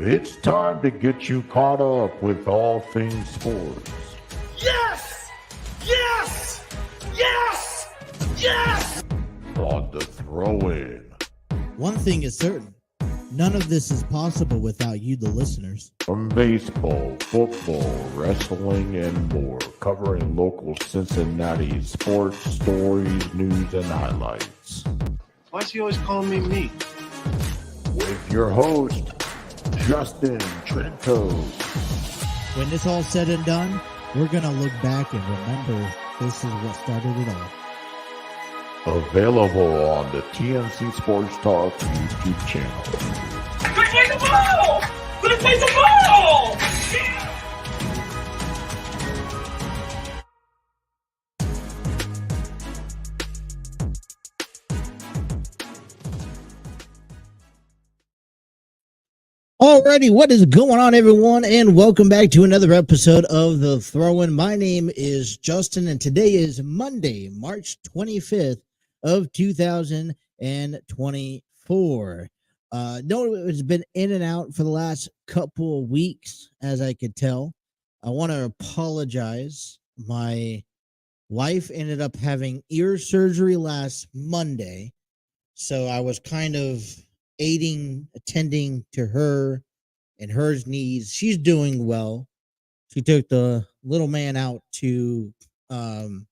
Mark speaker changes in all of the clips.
Speaker 1: It's time to get you caught up with all things sports.
Speaker 2: Yes! Yes! Yes! Yes!
Speaker 1: On the throw-in.
Speaker 3: One thing is certain. None of this is possible without you, the listeners.
Speaker 1: From baseball, football, wrestling, and more, covering local Cincinnati sports, stories, news, and highlights.
Speaker 2: Why is he always calling me?
Speaker 1: With your host, Justin Trento.
Speaker 3: When this all said and done, we're going to look back and remember this is what started it all.
Speaker 1: Available on the TNC Sports Talk YouTube channel.
Speaker 2: Let's play the ball! Let's play the ball!
Speaker 3: Alrighty, what is going on, everyone, and welcome back to another episode of The Throw-In. My name is Justin, and today is Monday, March 25th of 2024. No, it's been in and out for the last couple of weeks, as I could tell. I want to apologize. My wife ended up having ear surgery last Monday, so I was kind of attending to her and her needs. She's doing well. She took the little man out to do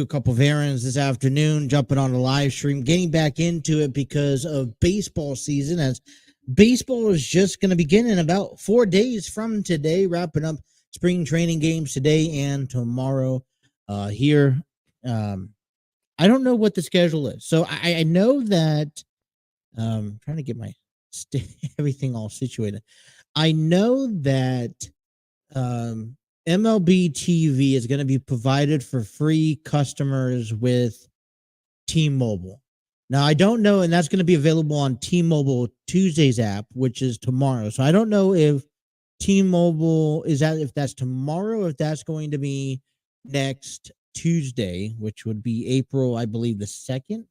Speaker 3: a couple of errands this afternoon, jumping on a live stream, getting back into it because of baseball season, as baseball is just going to begin in about 4 days from today, wrapping up spring training games today and tomorrow here. I don't know what the schedule is. So I know that I'm trying to get my everything all situated. I know that MLB TV is going to be provided for free customers with T-Mobile. Now, I don't know, and that's going to be available on T-Mobile Tuesday's app, which is tomorrow. So I don't know if T-Mobile if that's tomorrow, or if that's going to be next Tuesday, which would be April, I believe, the 2nd.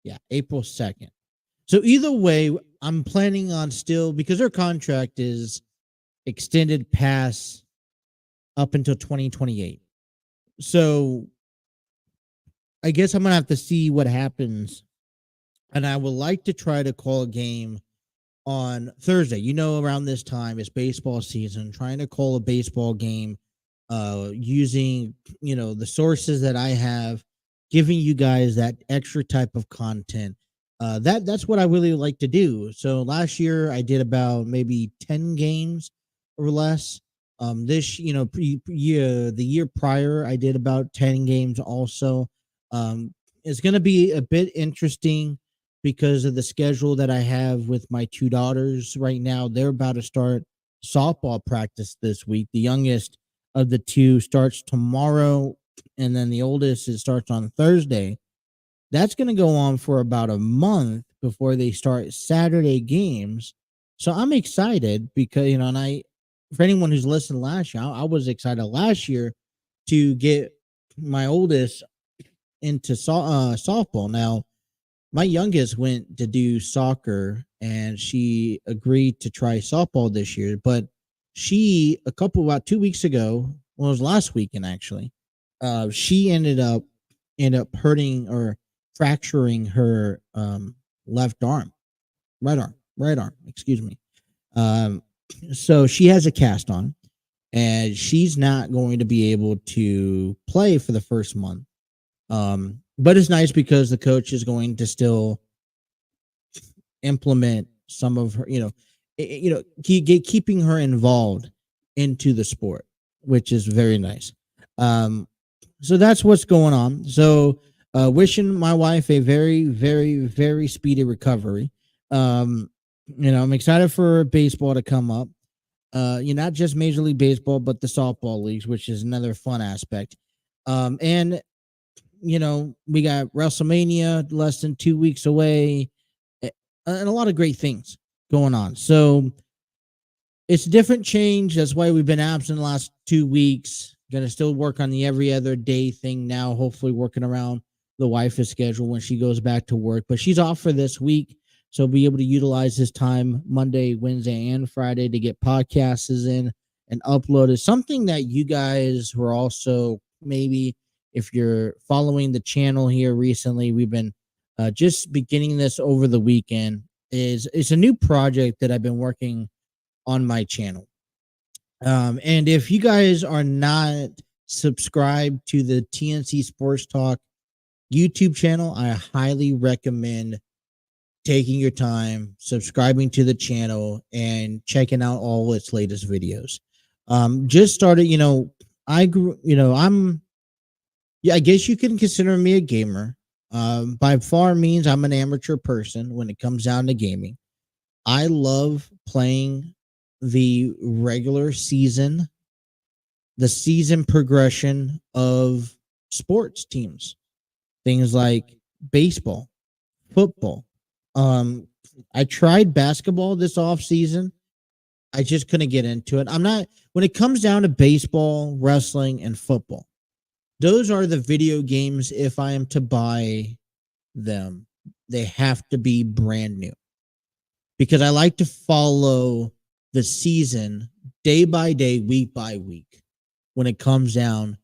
Speaker 3: Yeah, April 2nd. So either way, I'm planning on still, because their contract is extended past up until 2028. So I guess I'm going to have to see what happens. And I would like to try to call a game on Thursday. Around this time it's baseball season, trying to call a baseball game using, the sources that I have, giving you guys that extra type of content. That's what I really like to do. So last year I did about maybe 10 games or less. The year prior I did about 10 games also. It's going to be a bit interesting because of the schedule that I have with my two daughters right now. They're about to start softball practice this week. The youngest of the two starts tomorrow, and then the oldest, it starts on Thursday. That's going to go on for about a month before they start Saturday games. So I'm excited because, and for anyone who's listened last year, I was excited last year to get my oldest into softball. Now, my youngest went to do soccer, and she agreed to try softball this year. But she, about 2 weeks ago, well, it was last weekend actually, she ended up hurting or fracturing her right arm. Excuse me. So she has a cast on, and she's not going to be able to play for the first month. But it's nice because the coach is going to still implement some of her, keeping her involved into the sport, which is very nice. So that's what's going on. So, wishing my wife a very, very, very speedy recovery. I'm excited for baseball to come up. Not just Major League Baseball, but the softball leagues, which is another fun aspect. And we got WrestleMania less than 2 weeks away, and a lot of great things going on. So it's a different change. That's why we've been absent the last 2 weeks. Going to still work on the every other day thing now, hopefully working around the wife's schedule when she goes back to work, but she's off for this week. So be able to utilize this time Monday, Wednesday, and Friday to get podcasts in and upload is something that you guys were also maybe if you're following the channel here recently, we've been just beginning this over the weekend. It's a new project that I've been working on my channel. And if you guys are not subscribed to the TNC Sports Talk YouTube channel, I highly recommend taking your time, subscribing to the channel, and checking out all its latest videos. Just started, I grew, I guess you can consider me a gamer. By far means I'm an amateur person when it comes down to gaming. I love playing the regular season, the season progression of sports teams, things like baseball, football. I tried basketball this off season. I just couldn't get into it. When it comes down to baseball, wrestling, and football, those are the video games. If I am to buy them, they have to be brand new because I like to follow the season day by day, week by week when it comes down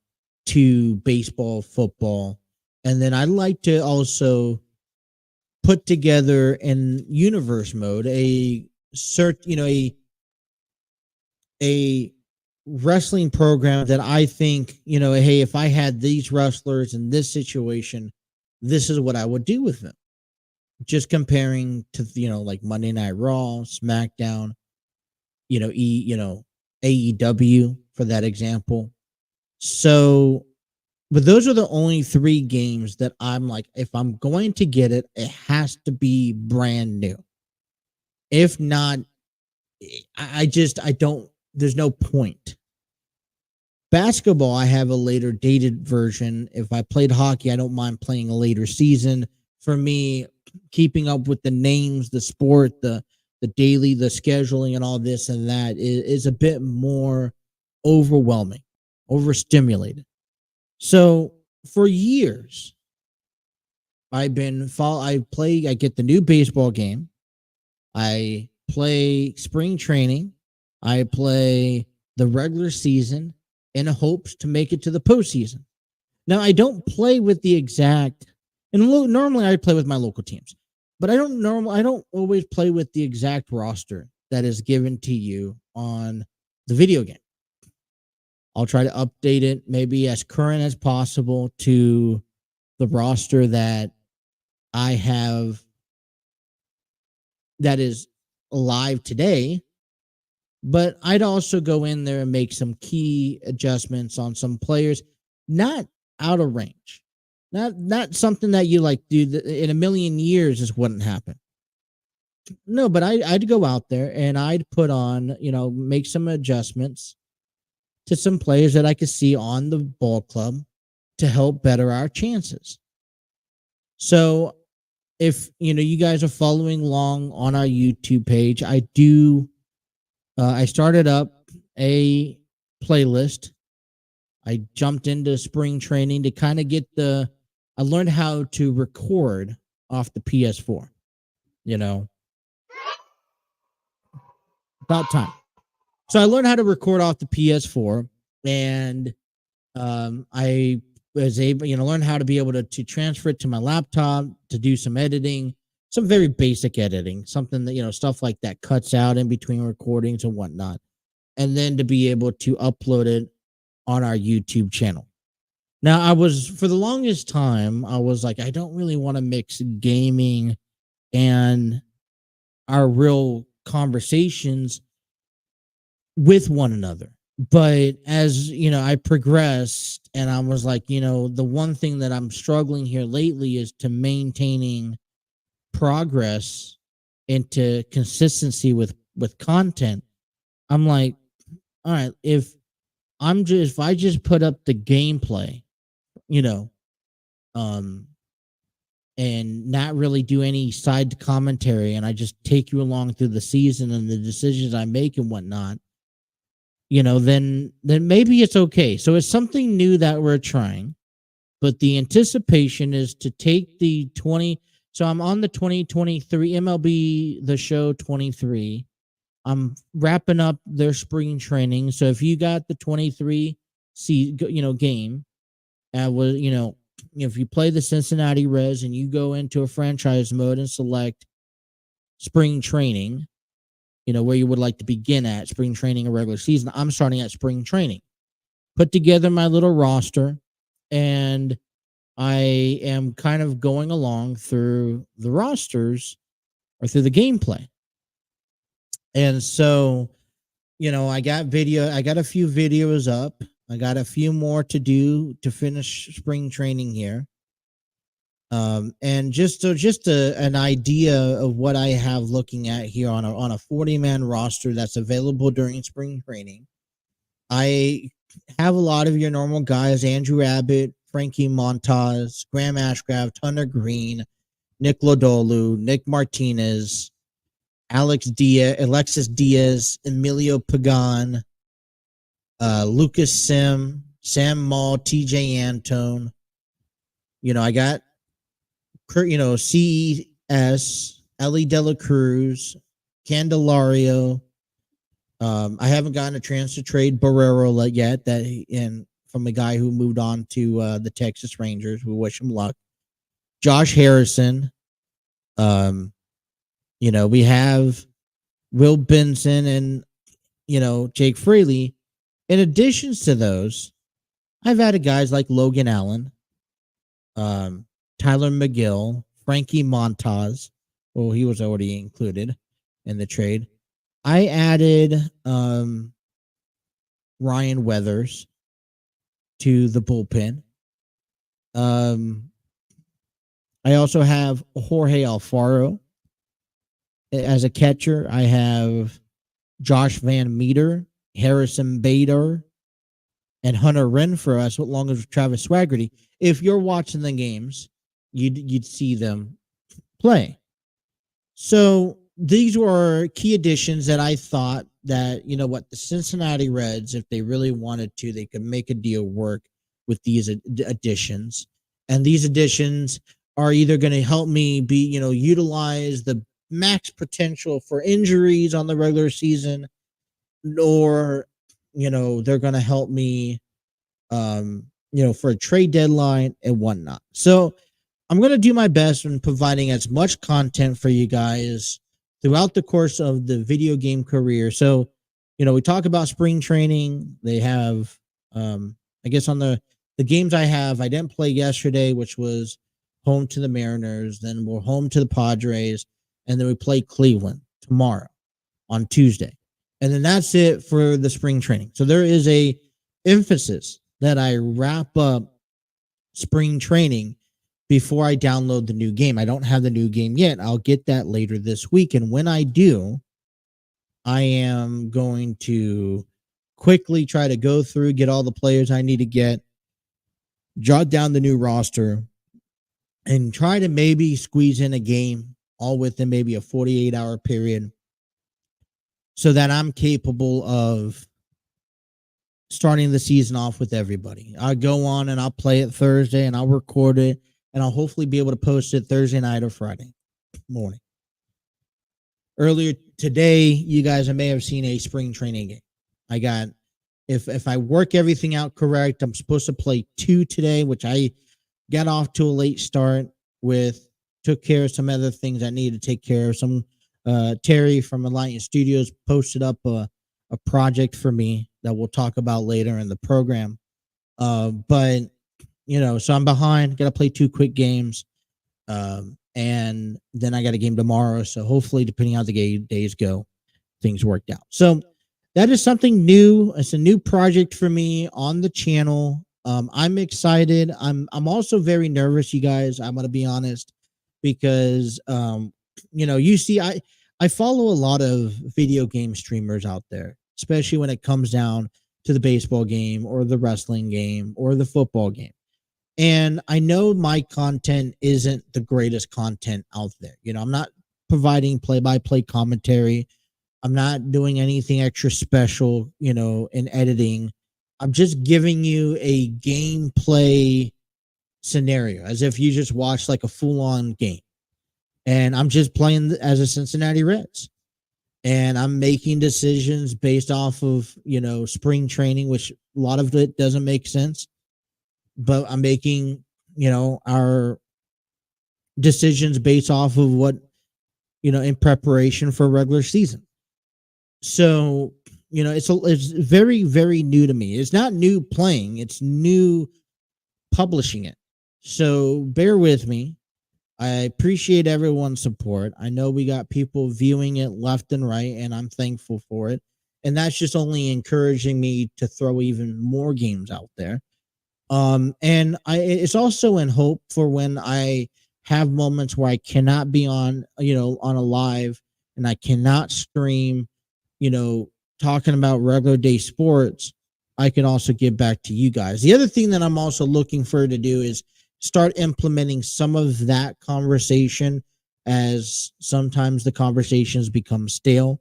Speaker 3: to baseball, football. And then I like to also put together in universe mode a wrestling program that I think, hey, if I had these wrestlers in this situation, this is what I would do with them. Just comparing to, like Monday Night Raw, SmackDown, AEW for that example. So, but those are the only 3 games that I'm like, if I'm going to get it, it has to be brand new. If not, I don't, there's no point. Basketball, I have a later dated version. If I played hockey, I don't mind playing a later season. For me, keeping up with the names, the sport, the daily, the scheduling, and all this and that is a bit more overwhelming, overstimulated. So for years, I get the new baseball game. I play spring training. I play the regular season in hopes to make it to the postseason. Now, I don't play with the exact, and normally I play with my local teams, but I don't always play with the exact roster that is given to you on the video game. I'll try to update it maybe as current as possible to the roster that I have that is alive today. But I'd also go in there and make some key adjustments on some players, not out of range, not something that you like do in a million years. This wouldn't happen. No, but I'd go out there and I'd put on, make some adjustments to some players that I could see on the ball club to help better our chances. So if, you guys are following along on our YouTube page, I started up a playlist. I jumped into spring training to kind of I learned how to record off the PS4, about time. So I learned how to record off the PS4 and I was able, learn how to be able to transfer it to my laptop to do some editing, some very basic editing, something that, stuff like that cuts out in between recordings and whatnot. And then to be able to upload it on our YouTube channel. Now, for the longest time, I was like, I don't really want to mix gaming and our real conversations with one another. But as, I progressed and I was like, the one thing that I'm struggling here lately is to maintaining progress into consistency with content. I'm like, all right, if I just put up the gameplay, and not really do any side commentary, and I just take you along through the season and the decisions I make and whatnot, then maybe it's okay. So it's something new that we're trying, But the anticipation is to take the 20. So I'm on the 2023 MLB The Show 23. I'm wrapping up their spring training. So if you got the 23 game, was if you play the Cincinnati Reds and you go into a franchise mode and select spring training, where you would like to begin at spring training or regular season, I'm starting at spring training. Put together my little roster, and I am kind of going along through the rosters or through the gameplay. And so, I got a few videos up. I got a few more to do to finish spring training here. And just an idea of what I have looking at here on a 40-man roster that's available during spring training. I have a lot of your normal guys: Andrew Abbott, Frankie Montas, Graham Ashcraft, Hunter Green, Nick Lodolu, Nick Martinez, Alexis Diaz, Emilio Pagan, Lucas Sim, Sam Maul, TJ Antone. I got CES, Ellie Dela Cruz, Candelario. I haven't gotten a chance to trade Barrero yet, from a guy who moved on to the Texas Rangers. We wish him luck. Josh Harrison. We have Will Benson and Jake Fraley. In addition to those, I've added guys like Logan Allen, Tyler McGill, Frankie Montas. Well, he was already included in the trade. I added Ryan Weathers to the bullpen. I also have Jorge Alfaro as a catcher. I have Josh Van Meter, Harrison Bader, and Hunter Renfroe, as long as Travis Swaggerty. If you're watching the games, you'd see them play. So these were key additions that I thought that, the Cincinnati Reds, if they really wanted to, they could make a deal work with these additions. And these additions are either going to help me utilize the max potential for injuries on the regular season, or, they're going to help me, for a trade deadline and whatnot. So I'm going to do my best in providing as much content for you guys throughout the course of the video game career. So, we talk about spring training. They have, I guess on the games I didn't play yesterday, which was home to the Mariners. Then we're home to the Padres. And then we play Cleveland tomorrow on Tuesday. And then that's it for the spring training. So there is a emphasis that I wrap up spring training before I download the new game. I don't have the new game yet. I'll get that later this week. And when I do, I am going to quickly try to go through, get all the players I need to get, jot down the new roster, and try to maybe squeeze in a game all within maybe a 48-hour period so that I'm capable of starting the season off with everybody. I'll go on and I'll play it Thursday and I'll record it, and I'll hopefully be able to post it Thursday night or Friday morning. Earlier today, you guys may have seen a spring training game. I got, if I work everything out correct, I'm supposed to play 2 today, which I got off to a late start with, took care of some other things I needed to take care of. Some Terry from Alliance Studios posted up a project for me that we'll talk about later in the program. But so I'm behind, got to play 2 quick games. And then I got a game tomorrow. So hopefully, depending on how the days go, things worked out. So that is something new. It's a new project for me on the channel. I'm excited. I'm also very nervous, you guys. I'm going to be honest, because, you see, I follow a lot of video game streamers out there, especially when it comes down to the baseball game or the wrestling game or the football game. And I know my content isn't the greatest content out there. I'm not providing play-by-play commentary. I'm not doing anything extra special, in editing. I'm just giving you a gameplay scenario, as if you just watched like a full-on game. And I'm just playing as a Cincinnati Reds. And I'm making decisions based off of, spring training, which a lot of it doesn't make sense. But I'm making, our decisions based off of what, in preparation for regular season. So, it's very, very new to me. It's not new playing, it's new publishing it. So bear with me. I appreciate everyone's support. I know we got people viewing it left and right, and I'm thankful for it. And that's just only encouraging me to throw even more games out there. And it's also in hope for when I have moments where I cannot be on a live, and I cannot stream, talking about regular day sports. I can also get back to you guys. The other thing that I'm also looking for to do is start implementing some of that conversation, as sometimes the conversations become stale.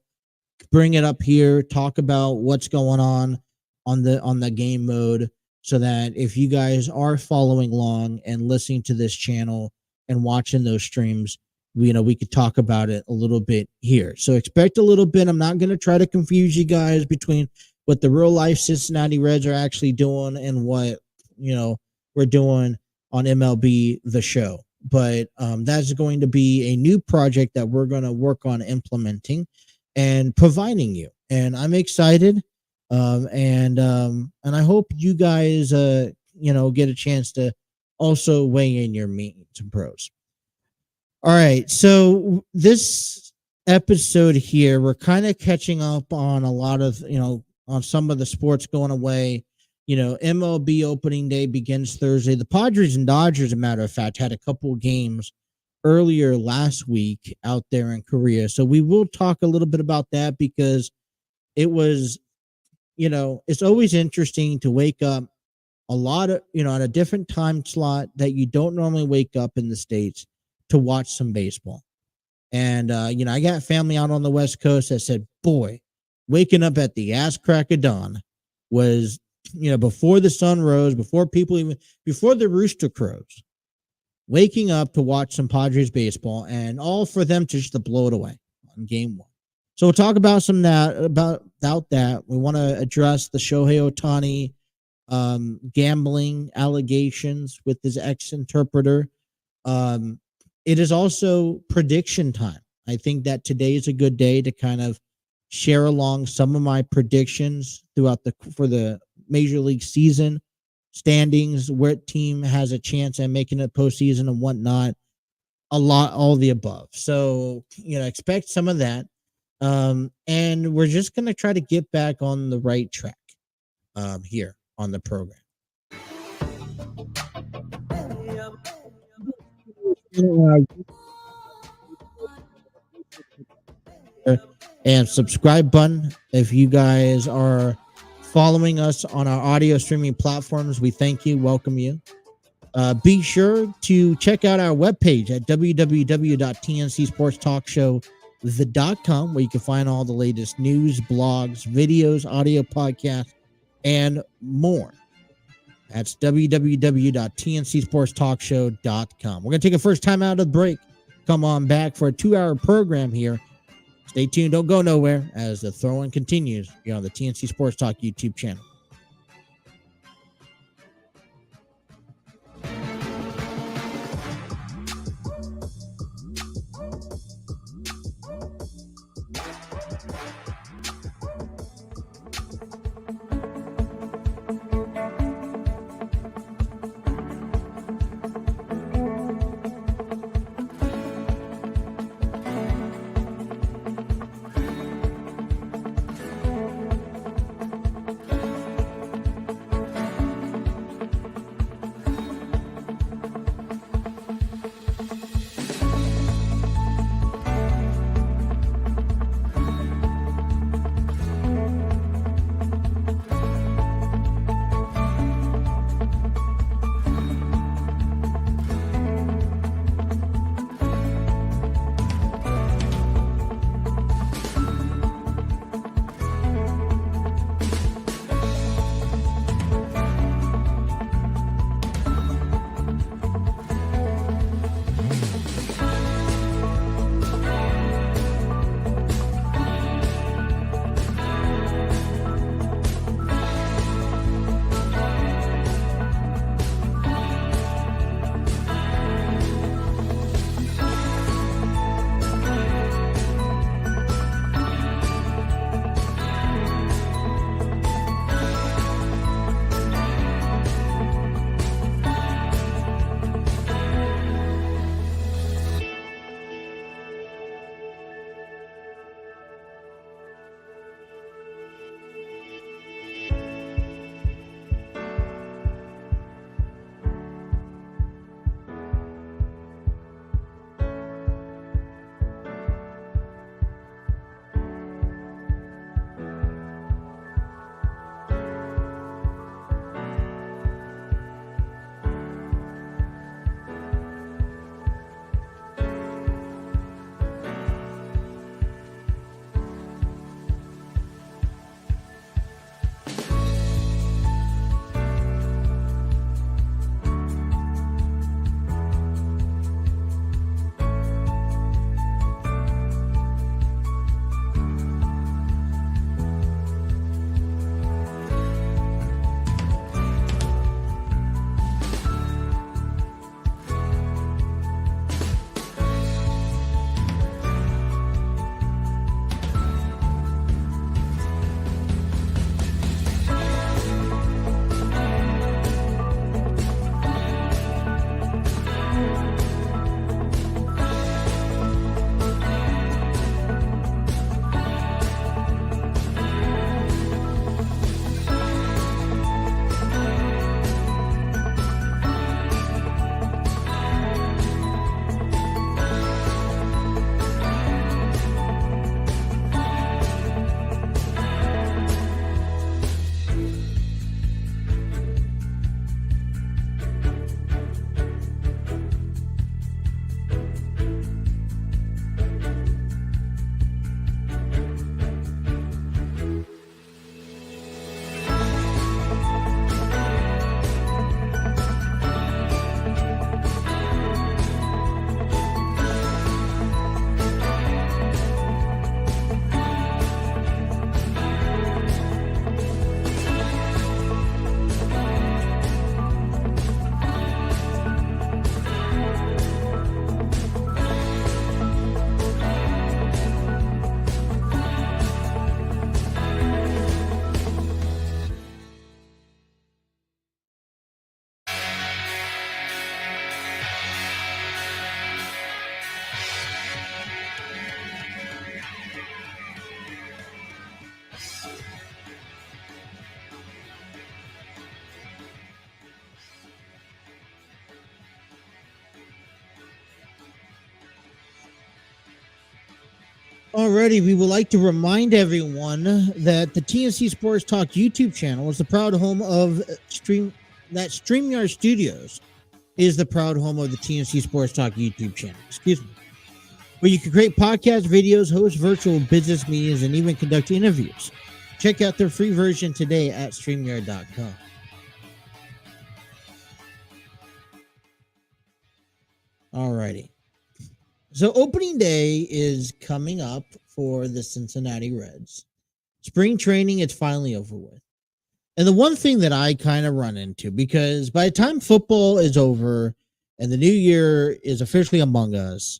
Speaker 3: Bring it up here, talk about what's going on the game mode, so that if you guys are following along and listening to this channel and watching those streams, we could talk about it a little bit here. So expect a little bit. I'm not going to try to confuse you guys between what the real life Cincinnati Reds are actually doing and what, we're doing on MLB The Show. But that's going to be a new project that we're going to work on implementing and providing you. And I'm excited. And I hope you guys, get a chance to also weigh in your means and pros. All right. So this episode here, we're kind of catching up on a lot of, on some of the sports going away. MLB opening day begins Thursday. The Padres and Dodgers, as a matter of fact, had a couple of games earlier last week out there in Korea. So we will talk a little bit about that, because it was, it's always interesting to wake up a lot of, at a different time slot that you don't normally wake up in the States to watch some baseball. And, I got family out on the West Coast that said, boy, waking up at the ass crack of dawn was, before the sun rose, before the rooster crows, waking up to watch some Padres baseball, and all for them to just to blow it away on game one. So we'll talk about about that. We want to address the Shohei Ohtani gambling allegations with his ex-interpreter. It is also prediction time. I think that today is a good day to kind of share along some of my predictions for the Major League season standings, where team has a chance at making it postseason and whatnot. All the above. So, expect some of that. And we're just going to try to get back on the right track here on the program. And subscribe button if you guys are following us on our audio streaming platforms. We thank you, welcome you. Be sure to check out our webpage at www.tncsportstalkshow.com, where you can find all the latest news, blogs, videos, audio podcasts, and more. That's www.tncsportstalkshow.com. We're going to take a first time out of the break. Come on back for a 2-hour program here. Stay tuned. Don't go nowhere as the throw-in continues here on the TNC Sports Talk YouTube channel. Alrighty, we would like to remind everyone that the TNC Sports Talk YouTube channel is the proud home of StreamYard Studios is the proud home of the TNC Sports Talk YouTube channel. Excuse me. Where you can create podcasts, videos, host virtual business meetings, and even conduct interviews. Check out their free version today at StreamYard.com. Alrighty. So opening day is coming up for the Cincinnati Reds. Spring training is finally over with. And the one thing that I kind of run into, because by the time football is over and the new year is officially among us,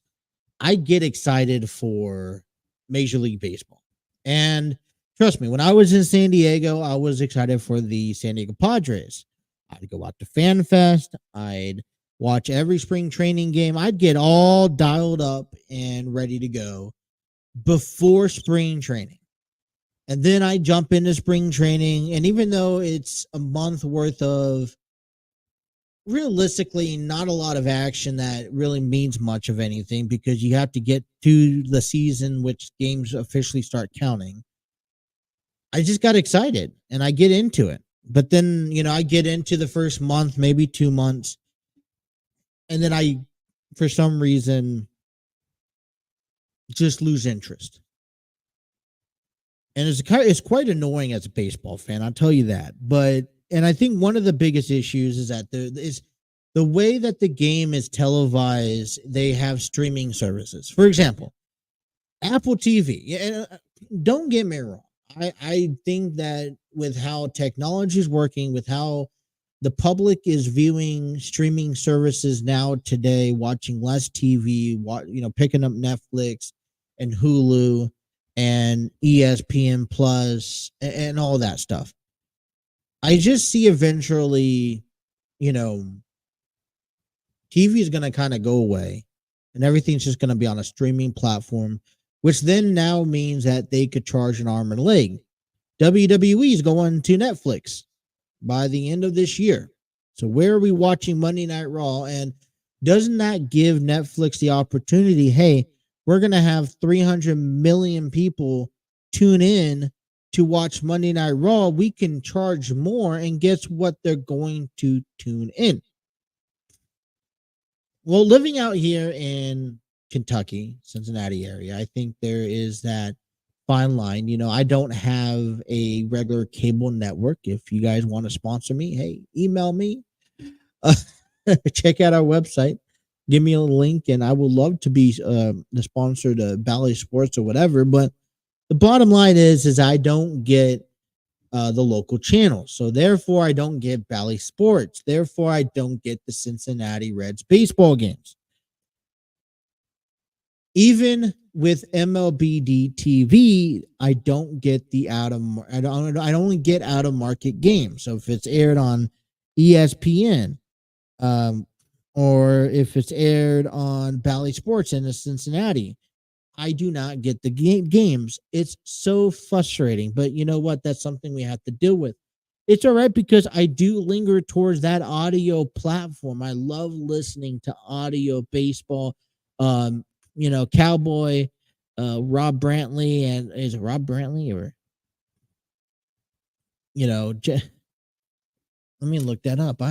Speaker 3: I get excited for Major League Baseball. And trust me, when I was in San Diego, I was excited for the San Diego Padres. I'd go out to Fan Fest. I'd watch every spring training game. I'd get all dialed up and ready to go before spring training. And then I jump into spring training. And even though it's a month worth of realistically not a lot of action that really means much of anything, because you have to get to the season, which games officially start counting, I just got excited and I get into it. But then, I get into the first month, maybe 2 months. And then I, for some reason, just lose interest. And it's quite annoying as a baseball fan, I'll tell you that. And I think one of the biggest issues is that the way that the game is televised, they have streaming services. For example, Apple TV. Don't get me wrong. I think that with how technology is working, with how the public is viewing streaming services now today, watching less TV, picking up Netflix and Hulu and ESPN Plus and all that stuff. I just see eventually, TV is going to kind of go away and everything's just going to be on a streaming platform, which then now means that they could charge an arm and a leg. WWE is going to Netflix by the end of this year. So where are we watching Monday Night Raw? And doesn't that give Netflix the opportunity? Hey, we're going to have 300 million people tune in to watch Monday Night Raw. We can charge more, and guess what? They're going to tune in. Well, living out here in Kentucky, Cincinnati area, I think there is that fine line. I don't have a regular cable network. If you guys want to sponsor me, hey, email me. Check out our website. Give me a link, and I would love to be the sponsor to Bally Sports or whatever. But the bottom line is I don't get the local channels. So therefore, I don't get Bally Sports. Therefore, I don't get the Cincinnati Reds baseball games. Even with MLBD TV, I don't get the I only get out of market games. So if it's aired on ESPN, or if it's aired on Bally Sports in Cincinnati, I do not get the games. It's so frustrating, but you know what? That's something we have to deal with. It's all right because I do linger towards that audio platform. I love listening to audio baseball. Cowboy, Rob Brantley, and is it Rob Brantley or let me look that up.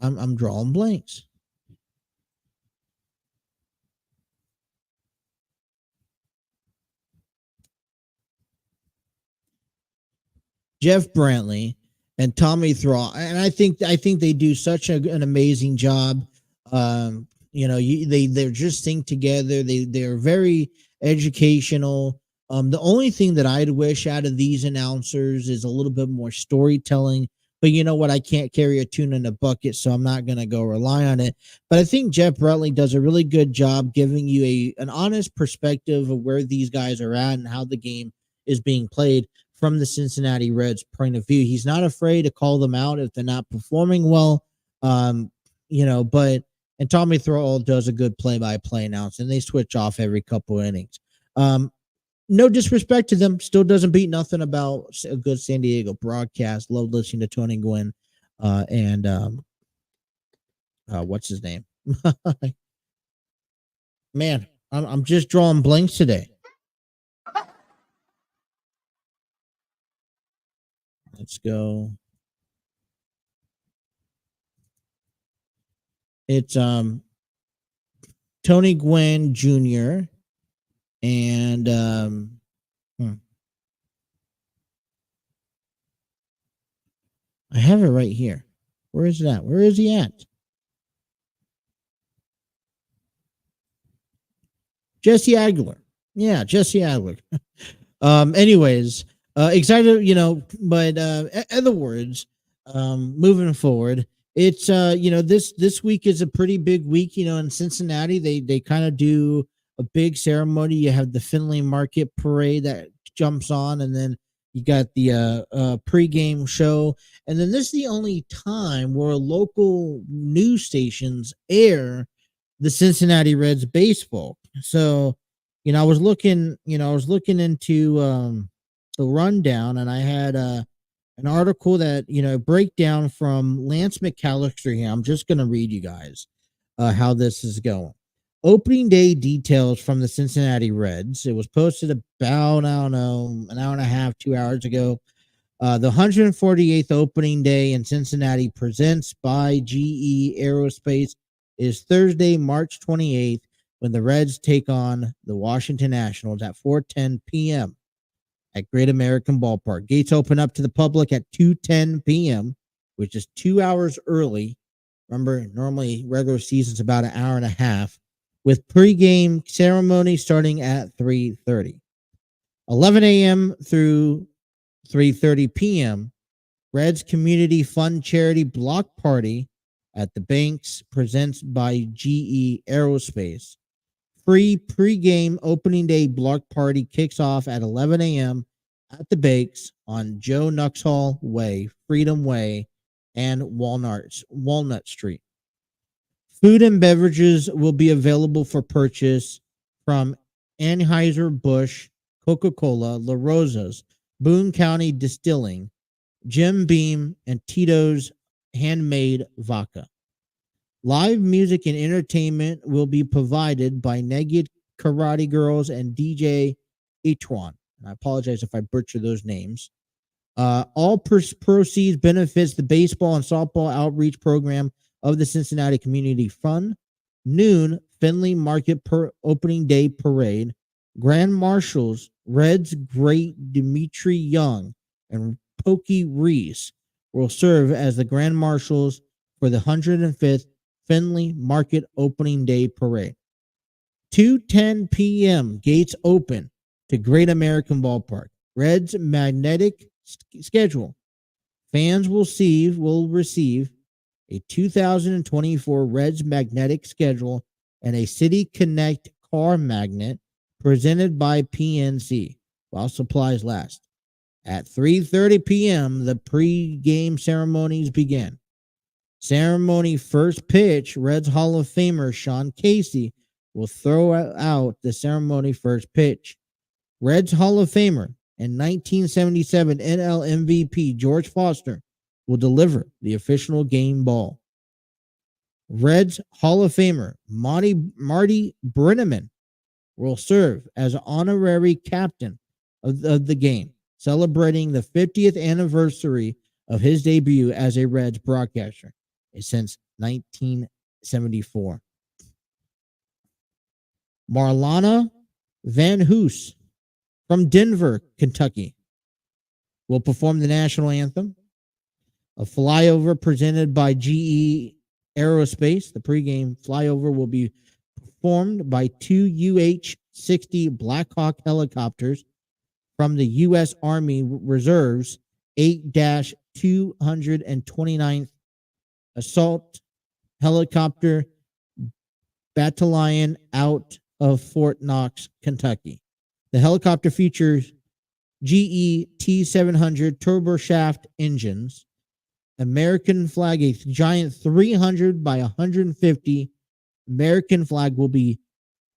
Speaker 3: I'm drawing blanks. Jeff Brantley and Tommy Thrall, and I think they do such an amazing job. They're just synced together. They're very educational. The only thing that I'd wish out of these announcers is a little bit more storytelling. But you know what? I can't carry a tune in a bucket, so I'm not going to go rely on it. But I think Jeff Brantley does a really good job giving you an honest perspective of where these guys are at and how the game is being played from the Cincinnati Reds point of view. He's not afraid to call them out if they're not performing well. And Tommy Thrall does a good play-by-play announce, and they switch off every couple innings. No disrespect to them, still doesn't beat nothing about a good San Diego broadcast. Love listening to Tony Gwynn and what's his name? Man, I'm just drawing blanks today. Let's go. It's Tony Gwynn Jr. and I have it right here. Where is that? Where is he at? Jesse Aguilar. Yeah, Jesse Aguilar. Anyways, excited, but in other words, moving forward, it's this week is a pretty big week, in Cincinnati. They kind of do a big ceremony. You have the Finley Market Parade that jumps on, and then you got the pregame show, and then this is the only time where local news stations air the Cincinnati Reds baseball. So, I was looking into the rundown, and I had an article that breakdown from Lance McAllister here. I'm just going to read you guys how this is going. Opening day details from the Cincinnati Reds. It was posted about, I don't know, an hour and a half, 2 hours ago. The 148th opening day in Cincinnati presents by GE Aerospace is Thursday, March 28th, when the Reds take on the Washington Nationals at 4:10 p.m. at Great American Ballpark. Gates open up to the public at 2:10 p.m., which is 2 hours early. Remember, normally regular season's about an hour and a half, with pregame ceremony starting at 3:30. 11 a.m. through 3:30 p.m., Reds Community Fund Charity Block Party at the Banks presents by GE Aerospace. Free pregame opening day block party kicks off at 11 a.m. at the Banks on Joe Nuxhall Way, Freedom Way, and Walnut Street. Food and beverages will be available for purchase from Anheuser-Busch, Coca-Cola, La Rosa's, Boone County Distilling, Jim Beam, and Tito's Handmade Vodka. Live music and entertainment will be provided by Naked Karate Girls and DJ Etwan. I apologize if I butcher those names. All proceeds benefits the baseball and softball outreach program of the Cincinnati Community Fund. Noon, Finley Market opening day parade. Grand Marshals, Reds great Dimitri Young and Pokey Reese will serve as the Grand Marshals for the 105th Finley Market opening day parade. 2:10 p.m. gates open to Great American Ballpark. Reds magnetic schedule. Fans will receive a 2024 Reds magnetic schedule and a City Connect car magnet presented by PNC while supplies last. At 3:30 p.m., the pre-game ceremonies begin. Ceremony first pitch, Reds Hall of Famer Sean Casey will throw out the ceremony first pitch. Reds Hall of Famer and 1977 NL MVP George Foster will deliver the official game ball. Reds Hall of Famer Marty Brenneman will serve as honorary captain of the game, celebrating the 50th anniversary of his debut as a Reds broadcaster since 1974. Marlana Van Hoos from Denver, Kentucky, will perform the national anthem. A flyover presented by GE Aerospace. The pregame flyover will be performed by two UH-60 Blackhawk helicopters from the U.S. Army Reserve's 8-229th Assault Helicopter Battalion out of Fort Knox, Kentucky. The helicopter features GE T700 turboshaft engines, American flag, a giant 300 by 150 American flag will be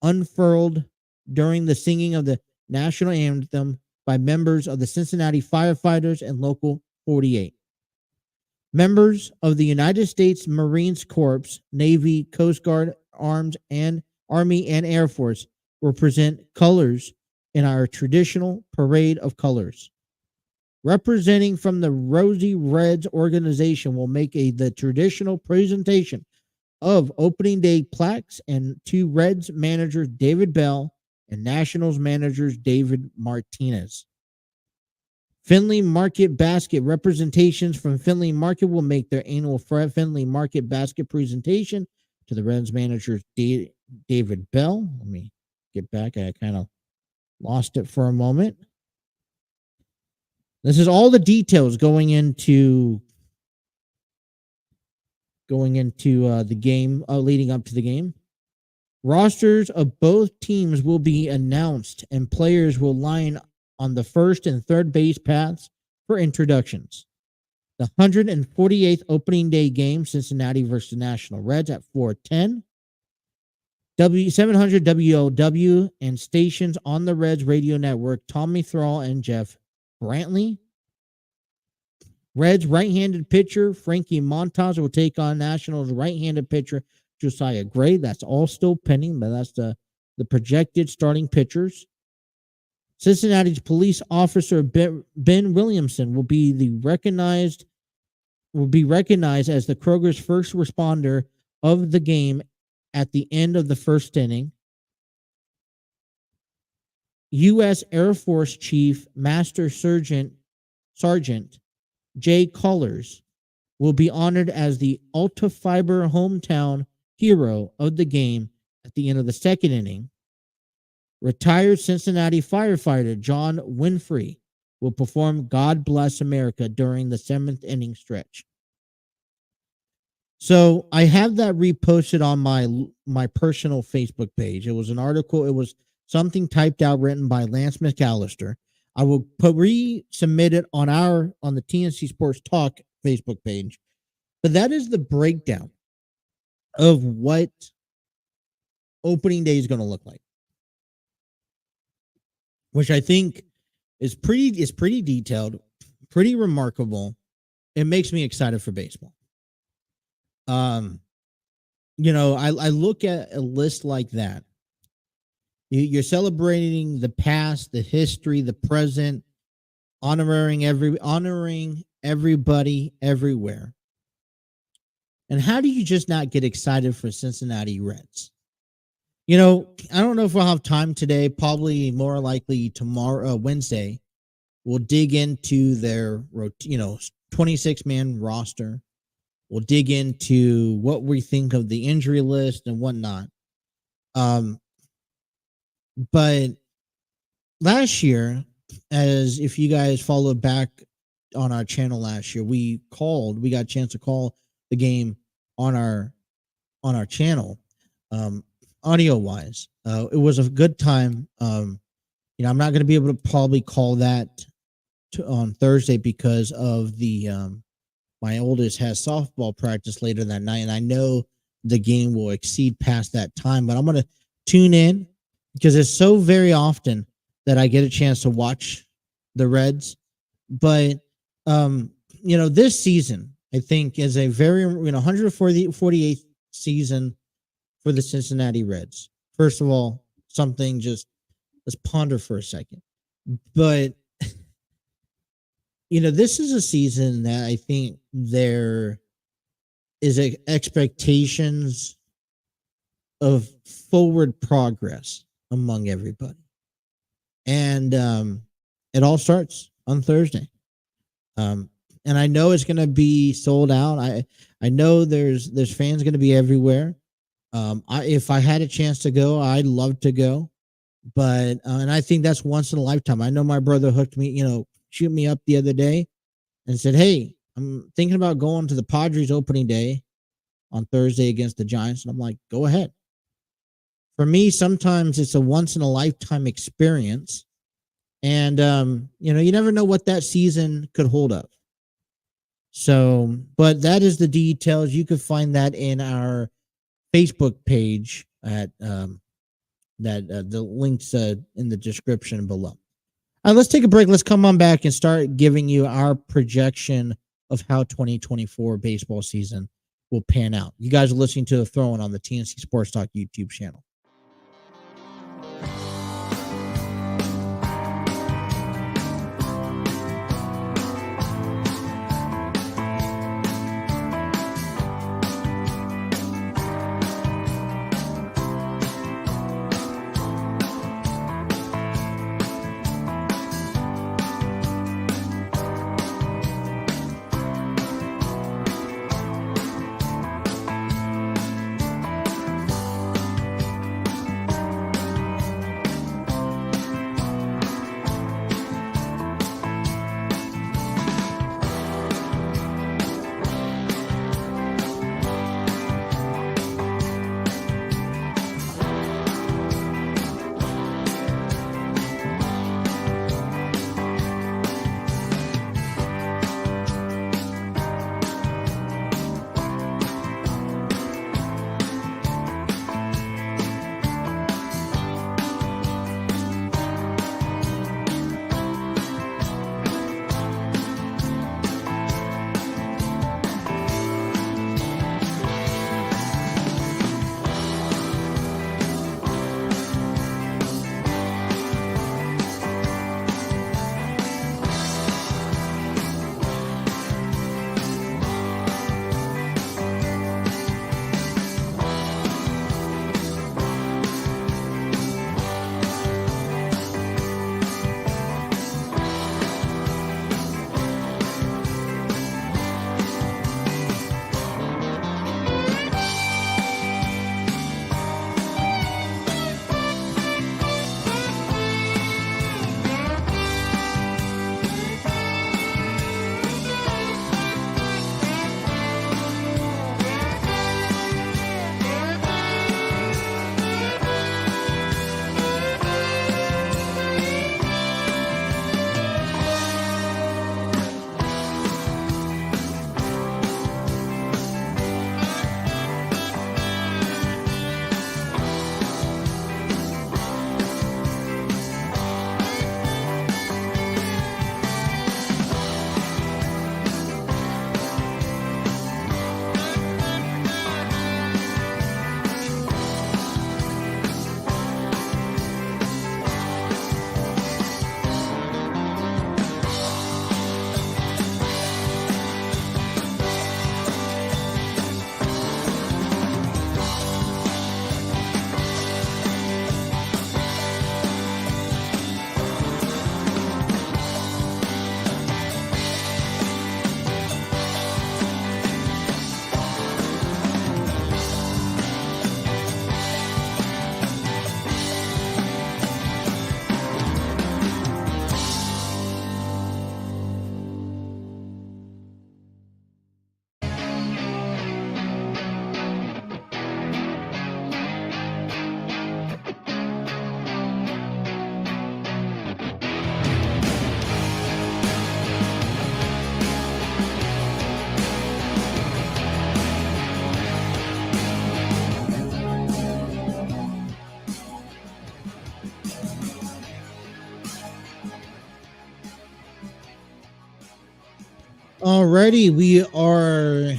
Speaker 3: unfurled during the singing of the national anthem by members of the Cincinnati firefighters and Local 48. Members of the United States Marines Corps, Navy, Coast Guard, Army, and Air Force will present colors in our traditional parade of colors. representing from the Rosie Reds organization, will make the traditional presentation of opening day plaques and to Reds managers David Bell and Nationals managers David Martinez. Finley Market Basket representations from Finley Market will make their annual Finley Market Basket presentation to the Reds managers David Bell. Let me get back. I kind of lost it for a moment. This is all the details going into the game, leading up to the game. Rosters of both teams will be announced, and players will line on the first and third base paths for introductions. The 148th opening day game, Cincinnati versus National Reds at 4:10. 700 WLW and stations on the Reds radio network, Tommy Thrall and Jeff Brantley. Reds right-handed pitcher Frankie Montas will take on Nationals right-handed pitcher Josiah Gray. That's all still pending, but that's the projected starting pitchers. Cincinnati's police officer Ben Williamson will be recognized as the Kroger's first responder of the game at the end of the first inning. U.S. Air Force Chief Master Sergeant Jay Collars will be honored as the Alta Fiber hometown hero of the game at the end of the second inning. Retired Cincinnati firefighter John Winfrey will perform God Bless America during the 7th inning stretch. So I have that reposted on my personal Facebook page. It was an article. It was something typed out, written by Lance McAllister. I will resubmit it on the TNC Sports Talk Facebook page. But that is the breakdown of what opening day is going to look like, which I think is pretty detailed, pretty remarkable. It makes me excited for baseball. I look at a list like that. You're celebrating the past, the history, the present, honoring everybody everywhere. And how do you just not get excited for Cincinnati Reds? I don't know if we'll have time today. Probably more likely tomorrow, Wednesday, we'll dig into their 26-man roster. We'll dig into what we think of the injury list and whatnot. But last year, as if you guys followed back on our channel last year, we got a chance to call the game on our channel, audio wise. It was a good time. I'm not going to be able to probably call that on Thursday because of my oldest has softball practice later that night, and I know the game will exceed past that time, but I'm going to tune in because it's so very often that I get a chance to watch the Reds. But, this season, I think, is a very, 148th season for the Cincinnati Reds. First of all, let's ponder for a second. But, this is a season that I think there is expectations of forward progress among everybody. And it all starts on Thursday. And I know it's going to be sold out. I know there's fans going to be everywhere. If I had a chance to go, I'd love to go. But and I think that's once in a lifetime. I know my brother hooked me, shoot me up the other day and said, "Hey, I'm thinking about going to the Padres opening day on Thursday against the Giants." And I'm like, "Go ahead." For me, sometimes it's a once in a lifetime experience. And, you never know what that season could hold up. So, but that is the details. You can find that in our Facebook page at the links in the description below. All right, let's take a break. Let's come on back and start giving you our projection of how 2024 baseball season will pan out. You guys are listening to The Throw-In on the TNC Sports Talk YouTube channel. Alrighty, we are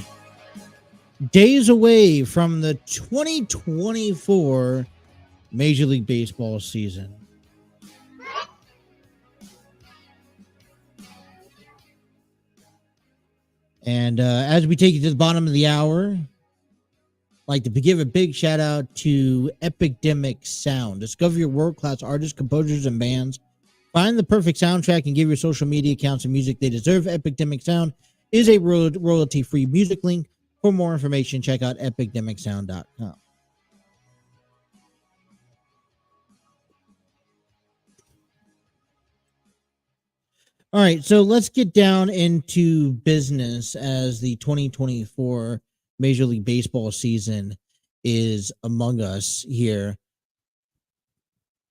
Speaker 3: days away from the 2024 Major League Baseball season. And as we take you to the bottom of the hour, I'd like to give a big shout out to Epidemic Sound. Discover your world-class artists, composers, and bands. Find the perfect soundtrack and give your social media accounts the music they deserve. Epidemic Sound is a royalty-free music link. For more information, check out epidemicsound.com. All right, so let's get down into business as the 2024 Major League Baseball season is among us here.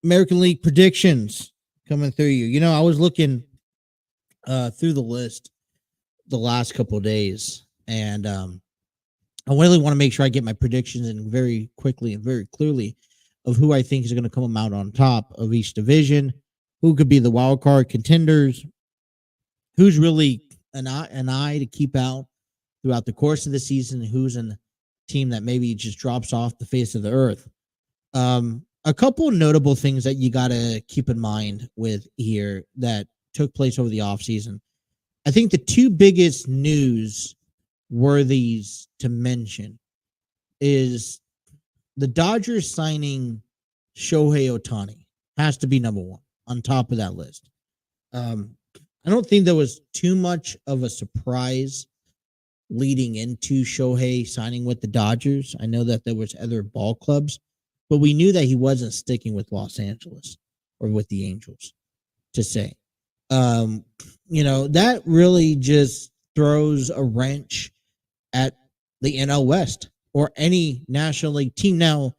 Speaker 3: American League predictions coming through you. You know, I was looking through the list the last couple of days, and I really want to make sure I get my predictions in very quickly and very clearly of who I think is going to come out on top of each division, who could be the wild card contenders, who's really an eye to keep out throughout the course of the season, who's a team that maybe just drops off the face of the earth. A couple notable things that you got to keep in mind with here that took place over the offseason. I think the two biggest news worthies to mention is the Dodgers signing Shohei Ohtani has to be number one on top of that list. I don't think there was too much of a surprise leading into Shohei signing with the Dodgers. I know that there was other ball clubs, but we knew that he wasn't sticking with Los Angeles or with the Angels, to say. That really just throws a wrench at the NL West or any National League team. Now,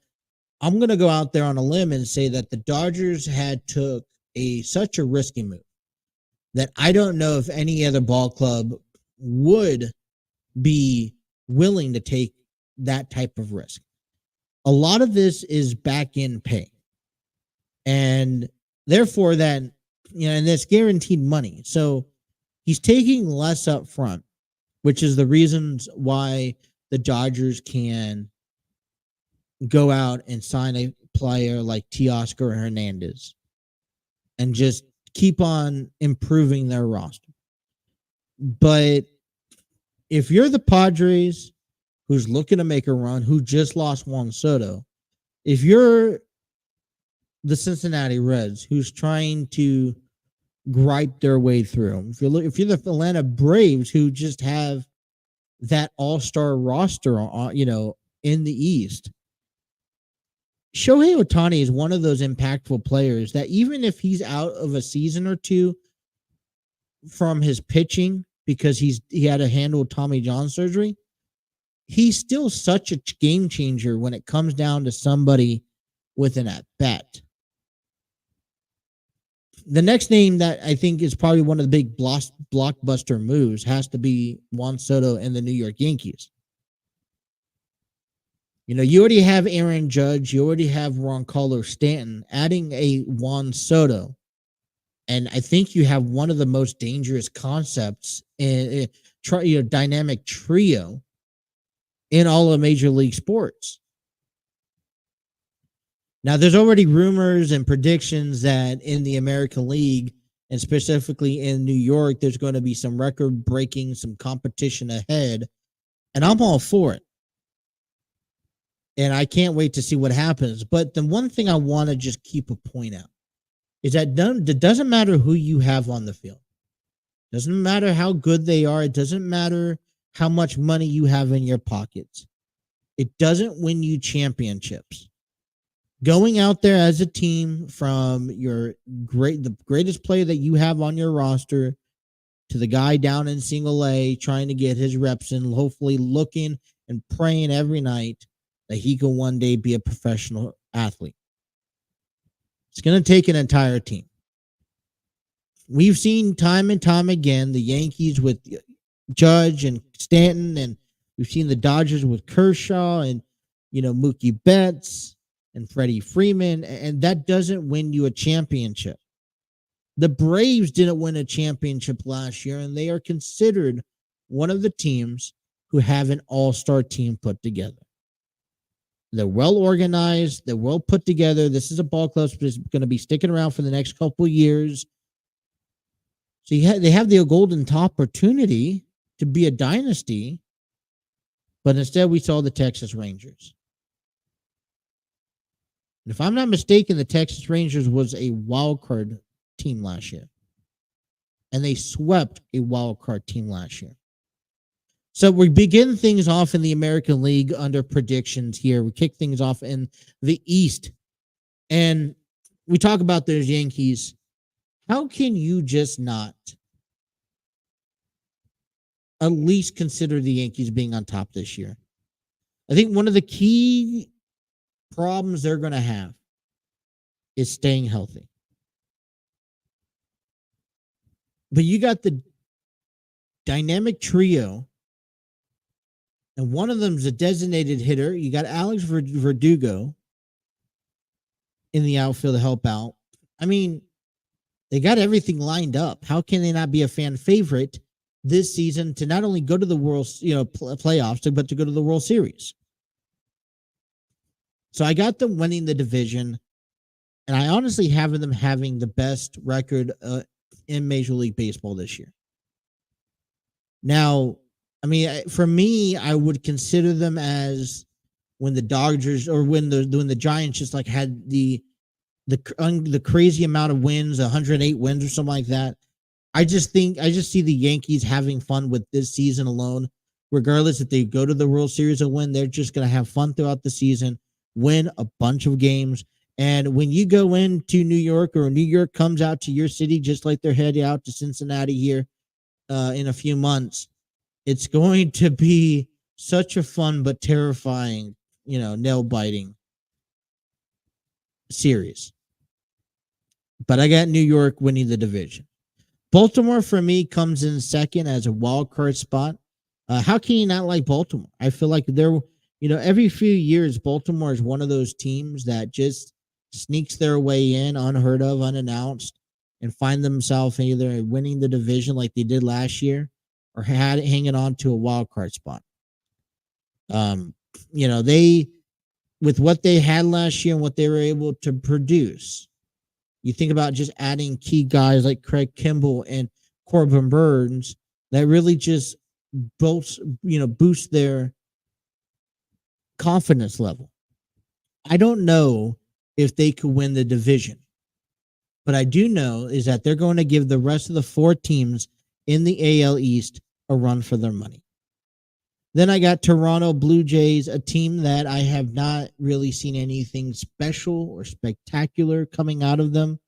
Speaker 3: I'm going to go out there on a limb and say that the Dodgers had took such a risky move that I don't know if any other ball club would be willing to take that type of risk. A lot of this is back end pay. And therefore and that's guaranteed money. So he's taking less up front, which is the reasons why the Dodgers can go out and sign a player like Teoscar Hernandez and just keep on improving their roster. But if you're the Padres, who's looking to make a run, who just lost Juan Soto, if you're the Cincinnati Reds, who's trying to gripe their way through, if you're the Atlanta Braves, who just have that all-star roster in the East, Shohei Ohtani is one of those impactful players that even if he's out of a season or two from his pitching because he had to handle Tommy John surgery, he's still such a game changer when it comes down to somebody with an at-bat. The next name that I think is probably one of the big blockbuster moves has to be Juan Soto and the New York Yankees. You already have Aaron Judge. You already have Giancarlo Stanton. Adding a Juan Soto, and I think you have one of the most dangerous concepts in dynamic trio in all of Major League Sports. Now, there's already rumors and predictions that in the American League, and specifically in New York, there's going to be some record-breaking, some competition ahead, and I'm all for it. And I can't wait to see what happens. But the one thing I want to just keep a point out is that it doesn't matter who you have on the field. It doesn't matter how good they are. It doesn't matter how much money you have in your pockets. It doesn't win you championships. Going out there as a team from the greatest player that you have on your roster to the guy down in single A trying to get his reps in, hopefully looking and praying every night that he can one day be a professional athlete. It's going to take an entire team. We've seen time and time again the Yankees with Judge and Stanton, and we've seen the Dodgers with Kershaw and Mookie Betts and Freddie Freeman, and that doesn't win you a championship. The Braves didn't win a championship last year, and they are considered one of the teams who have an all-star team put together. They're well organized. They're well put together. This is a ball club that's going to be sticking around for the next couple of years. So they have the golden opportunity to be a dynasty, but instead we saw the Texas Rangers. And if I'm not mistaken, the Texas Rangers was a wild card team last year. And they swept a wild card team last year. So we begin things off in the American League under predictions here. We kick things off in the East. And we talk about those Yankees. How can you just not at least consider the Yankees being on top this year? I think one of the key problems they're going to have is staying healthy. But you got the dynamic trio, and one of them is a designated hitter. You got Alex Verdugo in the outfield to help out. I mean, they got everything lined up. How can they not be a fan favorite this season to not only go to the World, playoffs, but to go to the World Series? So I got them winning the division, and I honestly have them having the best record in Major League Baseball this year. Now, I mean, for me, I would consider them as when the Dodgers or when the Giants just like had the crazy amount of wins, 108 wins or something like that. I just see the Yankees having fun with this season alone. Regardless if they go to the World Series or win, they're just going to have fun throughout the season, win a bunch of games. And when you go into New York or New York comes out to your city, just like they're heading out to Cincinnati here in a few months, it's going to be such a fun but terrifying, nail-biting series. But I got New York winning the division. Baltimore, for me, comes in second as a wild card spot. How can you not like Baltimore? I feel like every few years, Baltimore is one of those teams that just sneaks their way in, unheard of, unannounced, and find themselves either winning the division like they did last year or hanging on to a wild card spot. They, with what they had last year and what they were able to produce, you think about just adding key guys like Craig Kimball and Corbin Burns that really just boost their confidence level. I don't know if they could win the division, but I do know is that they're going to give the rest of the four teams in the AL East a run for their money. Then I got Toronto Blue Jays, a team that I have not really seen anything special or spectacular coming out of them,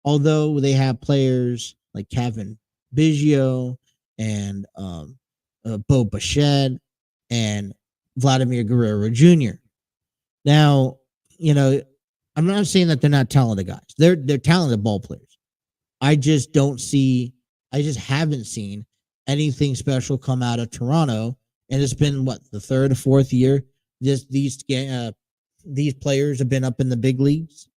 Speaker 3: although they have players like Kevin Biggio and Bo Bichette and Vladimir Guerrero Jr. Now, I'm not saying that they're not talented guys. They're talented ball players. I just haven't seen anything special come out of Toronto. And it's been the third or fourth year these players have been up in the big leagues.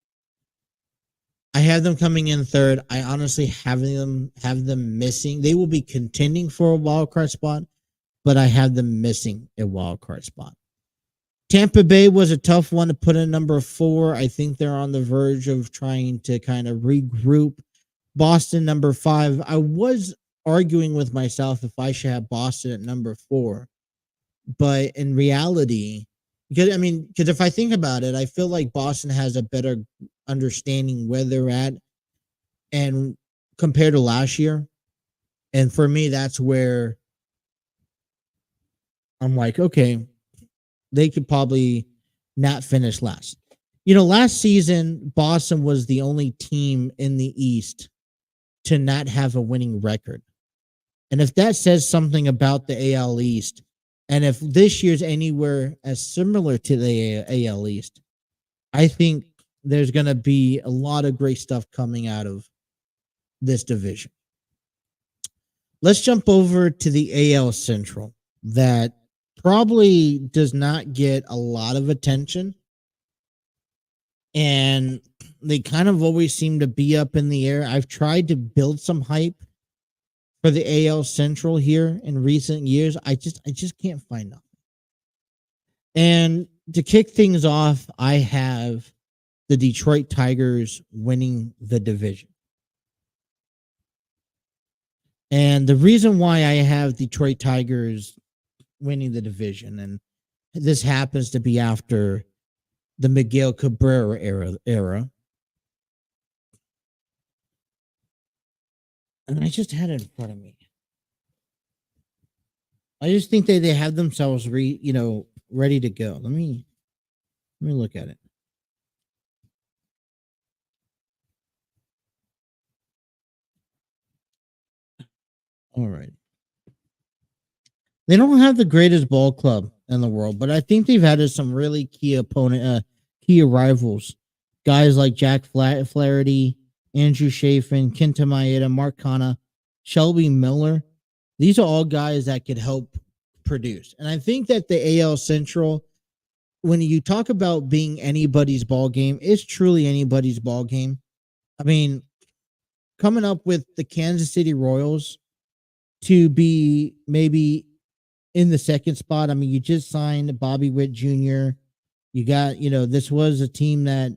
Speaker 3: I have them coming in third. I honestly have them missing. They will be contending for a wild card spot, but I have them missing a wild card spot. Tampa Bay was a tough one to put in number 4. I think they're on the verge of trying to kind of regroup. Boston, number 5. I was arguing with myself if I should have Boston at number 4. But in reality, because if I think about it, I feel like Boston has a better understanding where they're at and compared to last year. And for me, that's where I'm like, okay, they could probably not finish last. Last season, Boston was the only team in the East to not have a winning record. And if that says something about the AL East, and if this year's anywhere as similar to the AL East, I think there's going to be a lot of great stuff coming out of this division. Let's jump over to the AL Central that probably does not get a lot of attention. And they kind of always seem to be up in the air. I've tried to build some hype for the AL Central here in recent years. I just can't find nothing. And to kick things off, I have the Detroit Tigers winning the division. And the reason why I have Detroit Tigers winning the division, and this happens to be after the Miguel Cabrera era. And I just had it in front of me. I just think they have themselves ready to go. Let me look at it. All right. They don't have the greatest ball club in the world, but I think they've had some really key rivals. Guys like Jack Flaherty, Andrew Chafin, Kenta Maeda, Mark Canha, Shelby Miller. These are all guys that could help produce. And I think that the AL Central, when you talk about being anybody's ball game, it's truly anybody's ball game. I mean, coming up with the Kansas City Royals to be maybe in the second spot. I mean, you just signed Bobby Witt Jr. You got, this was a team that,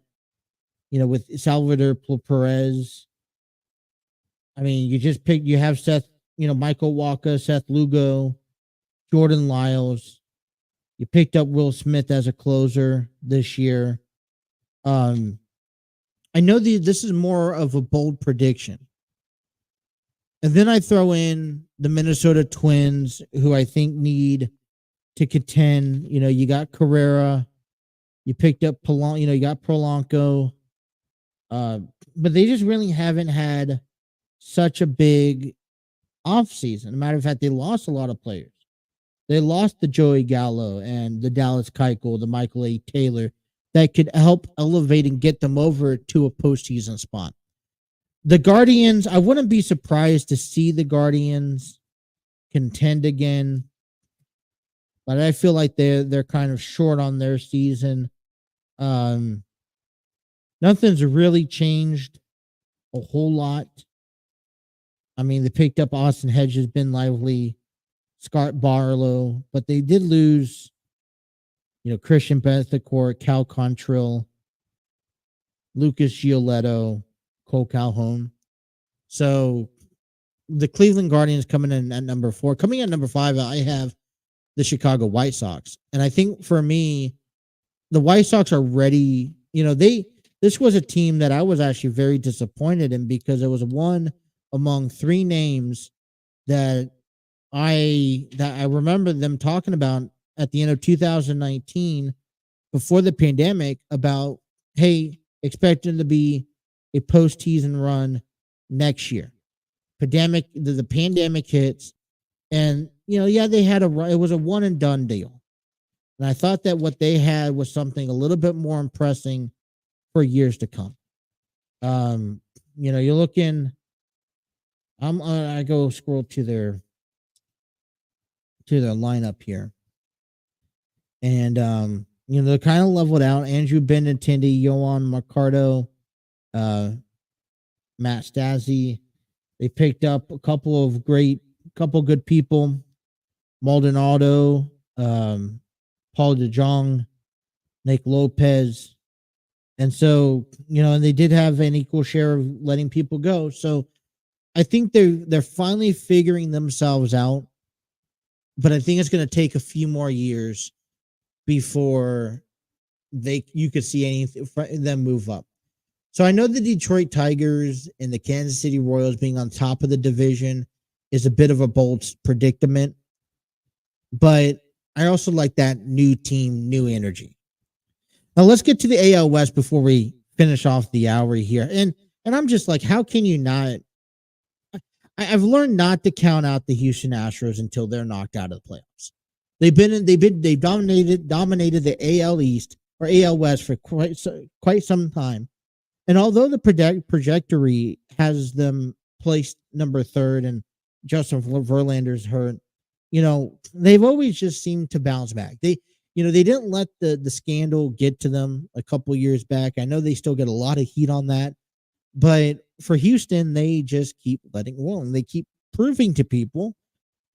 Speaker 3: with Salvador Perez. I mean, you have Seth, Michael Walker, Seth Lugo, Jordan Lyles. You picked up Will Smith as a closer this year. I know this is more of a bold prediction. And then I throw in the Minnesota Twins, who I think need to contend. You got Carrera, you picked up you got Polanco, but they just really haven't had such a big offseason. As a matter of fact, they lost a lot of players. They lost the Joey Gallo and the Dallas Keuchel, the Michael A. Taylor, that could help elevate and get them over to a postseason spot. The Guardians, I wouldn't be surprised to see the Guardians contend again, but I feel like they're kind of short on their season. Nothing's really changed a whole lot. I mean, they picked up Austin Hedges, Ben Lively, Scott Barlow, but they did lose, Christian Bethancourt, Cal Quantrill, Lucas Giolito, Cole Calhoun. So the Cleveland Guardians coming in at number 4. Coming at number 5, I have the Chicago White Sox. And I think for me, the White Sox are ready. This was a team that I was actually very disappointed in because it was one among 3 names that I remember them talking about at the end of 2019 before the pandemic about, hey, expecting to be a postseason run next year. The pandemic hits, and they had it was a one and done deal. And I thought that what they had was something a little bit more impressive for years to come. You're looking. I go scroll to their lineup here, and they're kind of leveled out. Andrew Benintendi, Yohan Mercado, Matt Stassi. They picked up a couple good people, Maldonado, Paul DeJong, Nick Lopez. And so, and they did have an equal share of letting people go. So I think they're finally figuring themselves out, but I think it's going to take a few more years before you could see them move up. So I know the Detroit Tigers and the Kansas City Royals being on top of the division is a bit of a bold predicament, but I also like that new team, new energy. Now let's get to the AL West before we finish off the hour here. And I'm just like, how can you not? I've learned not to count out the Houston Astros until they're knocked out of the playoffs. They've dominated the AL East or AL West for quite some time. And although the trajectory has them placed number 3rd and Justin Verlander's hurt, they've always just seemed to bounce back. They didn't let the scandal get to them a couple years back. I know they still get a lot of heat on that, but for Houston, they just keep letting it roll and they keep proving to people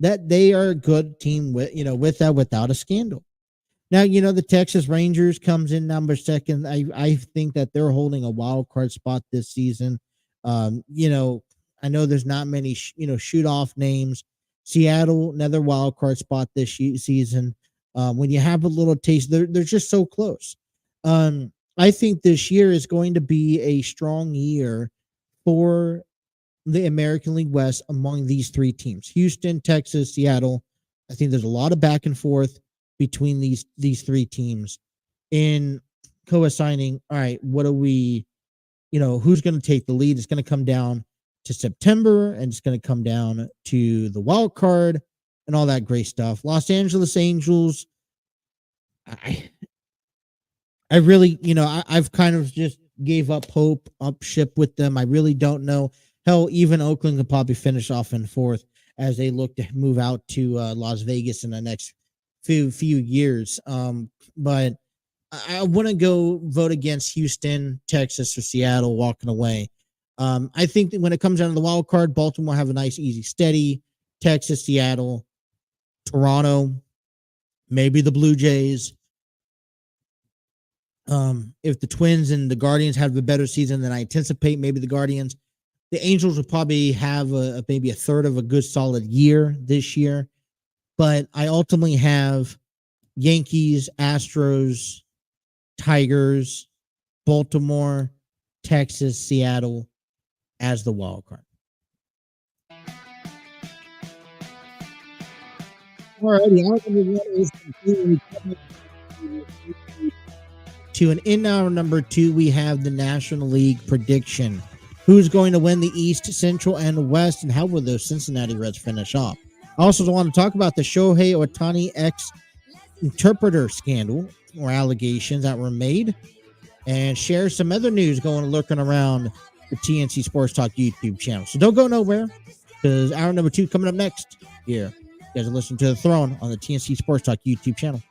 Speaker 3: that they are a good team with that without a scandal. Now, the Texas Rangers comes in number second. I think that they're holding a wild card spot this season. I know there's not many, shoot off names. Seattle, another wild card spot this season. When you have a little taste, they're just so close. I think this year is going to be a strong year for the American League West among these three teams: Houston, Texas, Seattle. I think there's a lot of back and forth between these three teams in co-assigning. All right, what do we, who's going to take the lead? It's going to come down to September, and it's going to come down to the wild card and all that great stuff. Los Angeles Angels, I really, I've kind of just gave up hope, up ship with them. I really don't know. Hell, even Oakland could probably finish off in fourth as they look to move out to Las Vegas in the next few years. But I wouldn't go vote against Houston, Texas, or Seattle walking away. I think that when it comes down to the wild card, Baltimore have a nice, easy, steady. Texas, Seattle, Toronto, maybe the Blue Jays. If the Twins and the Guardians have a better season than I anticipate, maybe the Guardians. The Angels will probably have maybe a third of a good solid year this year. But I ultimately have Yankees, Astros, Tigers, Baltimore, Texas, Seattle as the wild card. Alrighty, in hour number 2, we have the National League prediction. Who's going to win the East, Central, and West, and how will those Cincinnati Reds finish off? I also want to talk about the Shohei Ohtani interpreter scandal or allegations that were made, and share some other news lurking around the TNC Sports Talk YouTube channel. So don't go nowhere, because hour number 2 coming up next here. You guys are listening to The Throne on the TNC Sports Talk YouTube channel.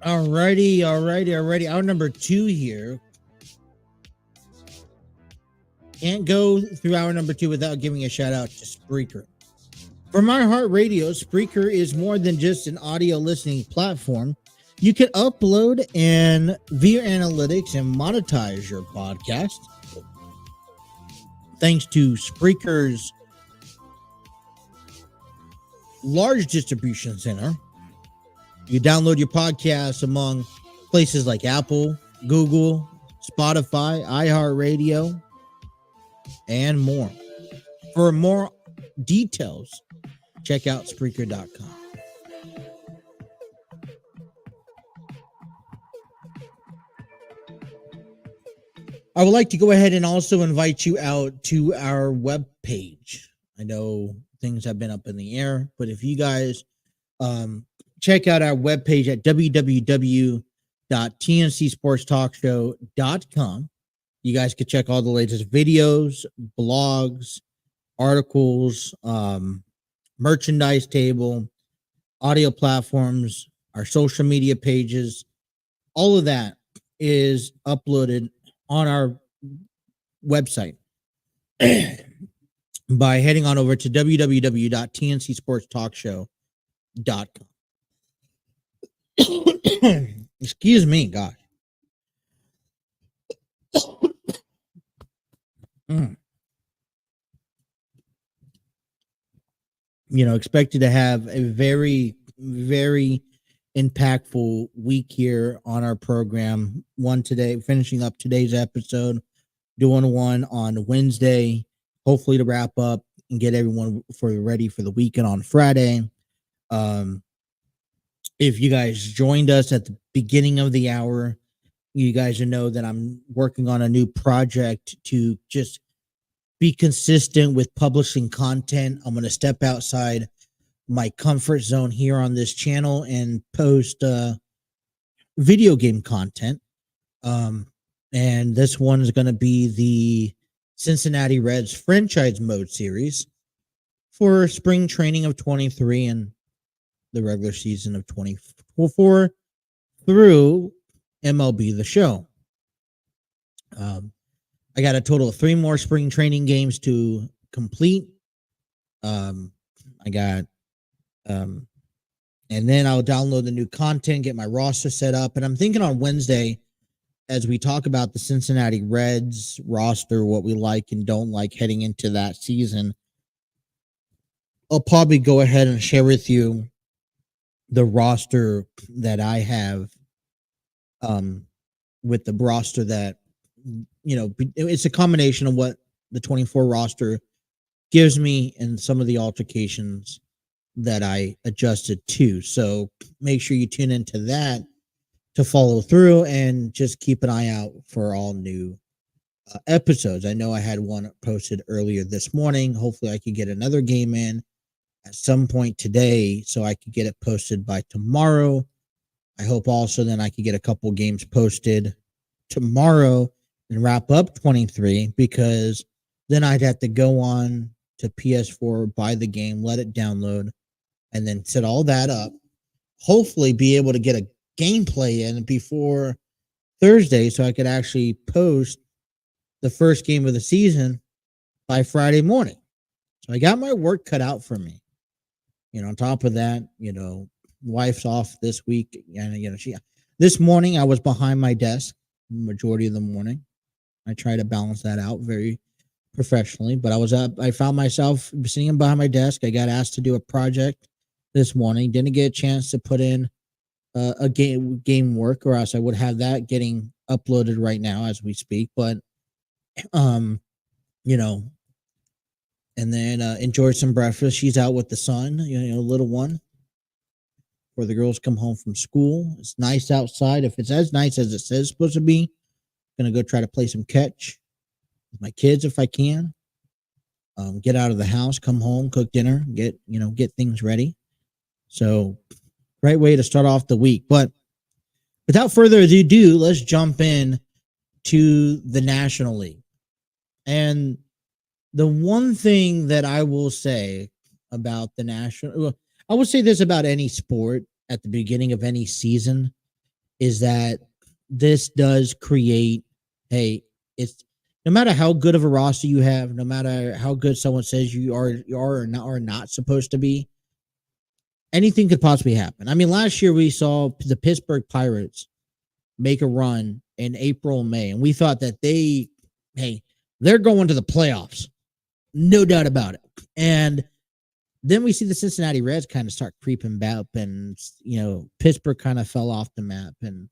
Speaker 3: Alrighty. Our number 2 here. Can't go through hour number 2 without giving a shout out to Spreaker. From iHeartRadio, Spreaker is more than just an audio listening platform. You can upload and via analytics and monetize your podcast. Thanks to Spreaker's large distribution center, you download your podcasts among places like Apple, Google, Spotify, iHeartRadio, and more. For more details, check out Spreaker.com. I would like to go ahead and also invite you out to our webpage. I know things have been up in the air, but if you guys check out our webpage at www.tncsportstalkshow.com, you guys can check all the latest videos, blogs, articles, merchandise table, audio platforms, our social media pages. All of that is uploaded on our website by heading on over to www.tncsportstalkshow.com. Excuse me, gosh. Expected to have a very, very impactful week here on our program. One today, finishing up today's episode, doing one on Wednesday, hopefully to wrap up and get everyone ready for the weekend on Friday. If you guys joined us at the beginning of the hour, you guys know that I'm working on a new project to just be consistent with publishing content. I'm going to step outside my comfort zone here on this channel and post video game content. And this one is going to be the Cincinnati Reds franchise mode series for spring training of 23 and the regular season of 24 through MLB The Show. I got a total of 3 more spring training games to complete. And then I'll download the new content, get my roster set up. And I'm thinking on Wednesday, as we talk about the Cincinnati Reds roster, what we like and don't like heading into that season, I'll probably go ahead and share with you the roster that I have, with the roster that, it's a combination of what the 24 roster gives me and some of the altercations that I adjusted to. So make sure you tune into that to follow through and just keep an eye out for all new episodes. I know I had one posted earlier this morning. Hopefully I can get another game in at some point today so I could get it posted by tomorrow. I hope also then I could get a couple games posted tomorrow and wrap up 23, because then I'd have to go on to PS4, buy the game, let it download, and then set all that up. Hopefully be able to get a gameplay in before Thursday so I could actually post the first game of the season by Friday morning. So I got my work cut out for me. On top of that, wife's off this week. And, this morning I was behind my desk majority of the morning. I try to balance that out very professionally, but I found myself sitting behind my desk. I got asked to do a project this morning. Didn't get a chance to put in a game work, or else I would have that getting uploaded right now as we speak. But, and then enjoy some breakfast. She's out with the son, little one, where the girls come home from school. It's nice outside. If it's as nice as it says it's supposed to be, I'm going to go try to play some catch with my kids if I can. Get out of the house, come home, cook dinner, get things ready. So great way to start off the week. But without further ado, let's jump in to the National League. And the one thing that I will say about the I will say this about any sport at the beginning of any season. is that this does create, hey, it's no matter how good of a roster you have, no matter how good someone says you are or not supposed to be, anything could possibly happen. I mean, last year we saw the Pittsburgh Pirates make a run in April, May, and we thought that they're going to the playoffs, no doubt about it. And then we see the Cincinnati Reds kind of start creeping back, and Pittsburgh kind of fell off the map, and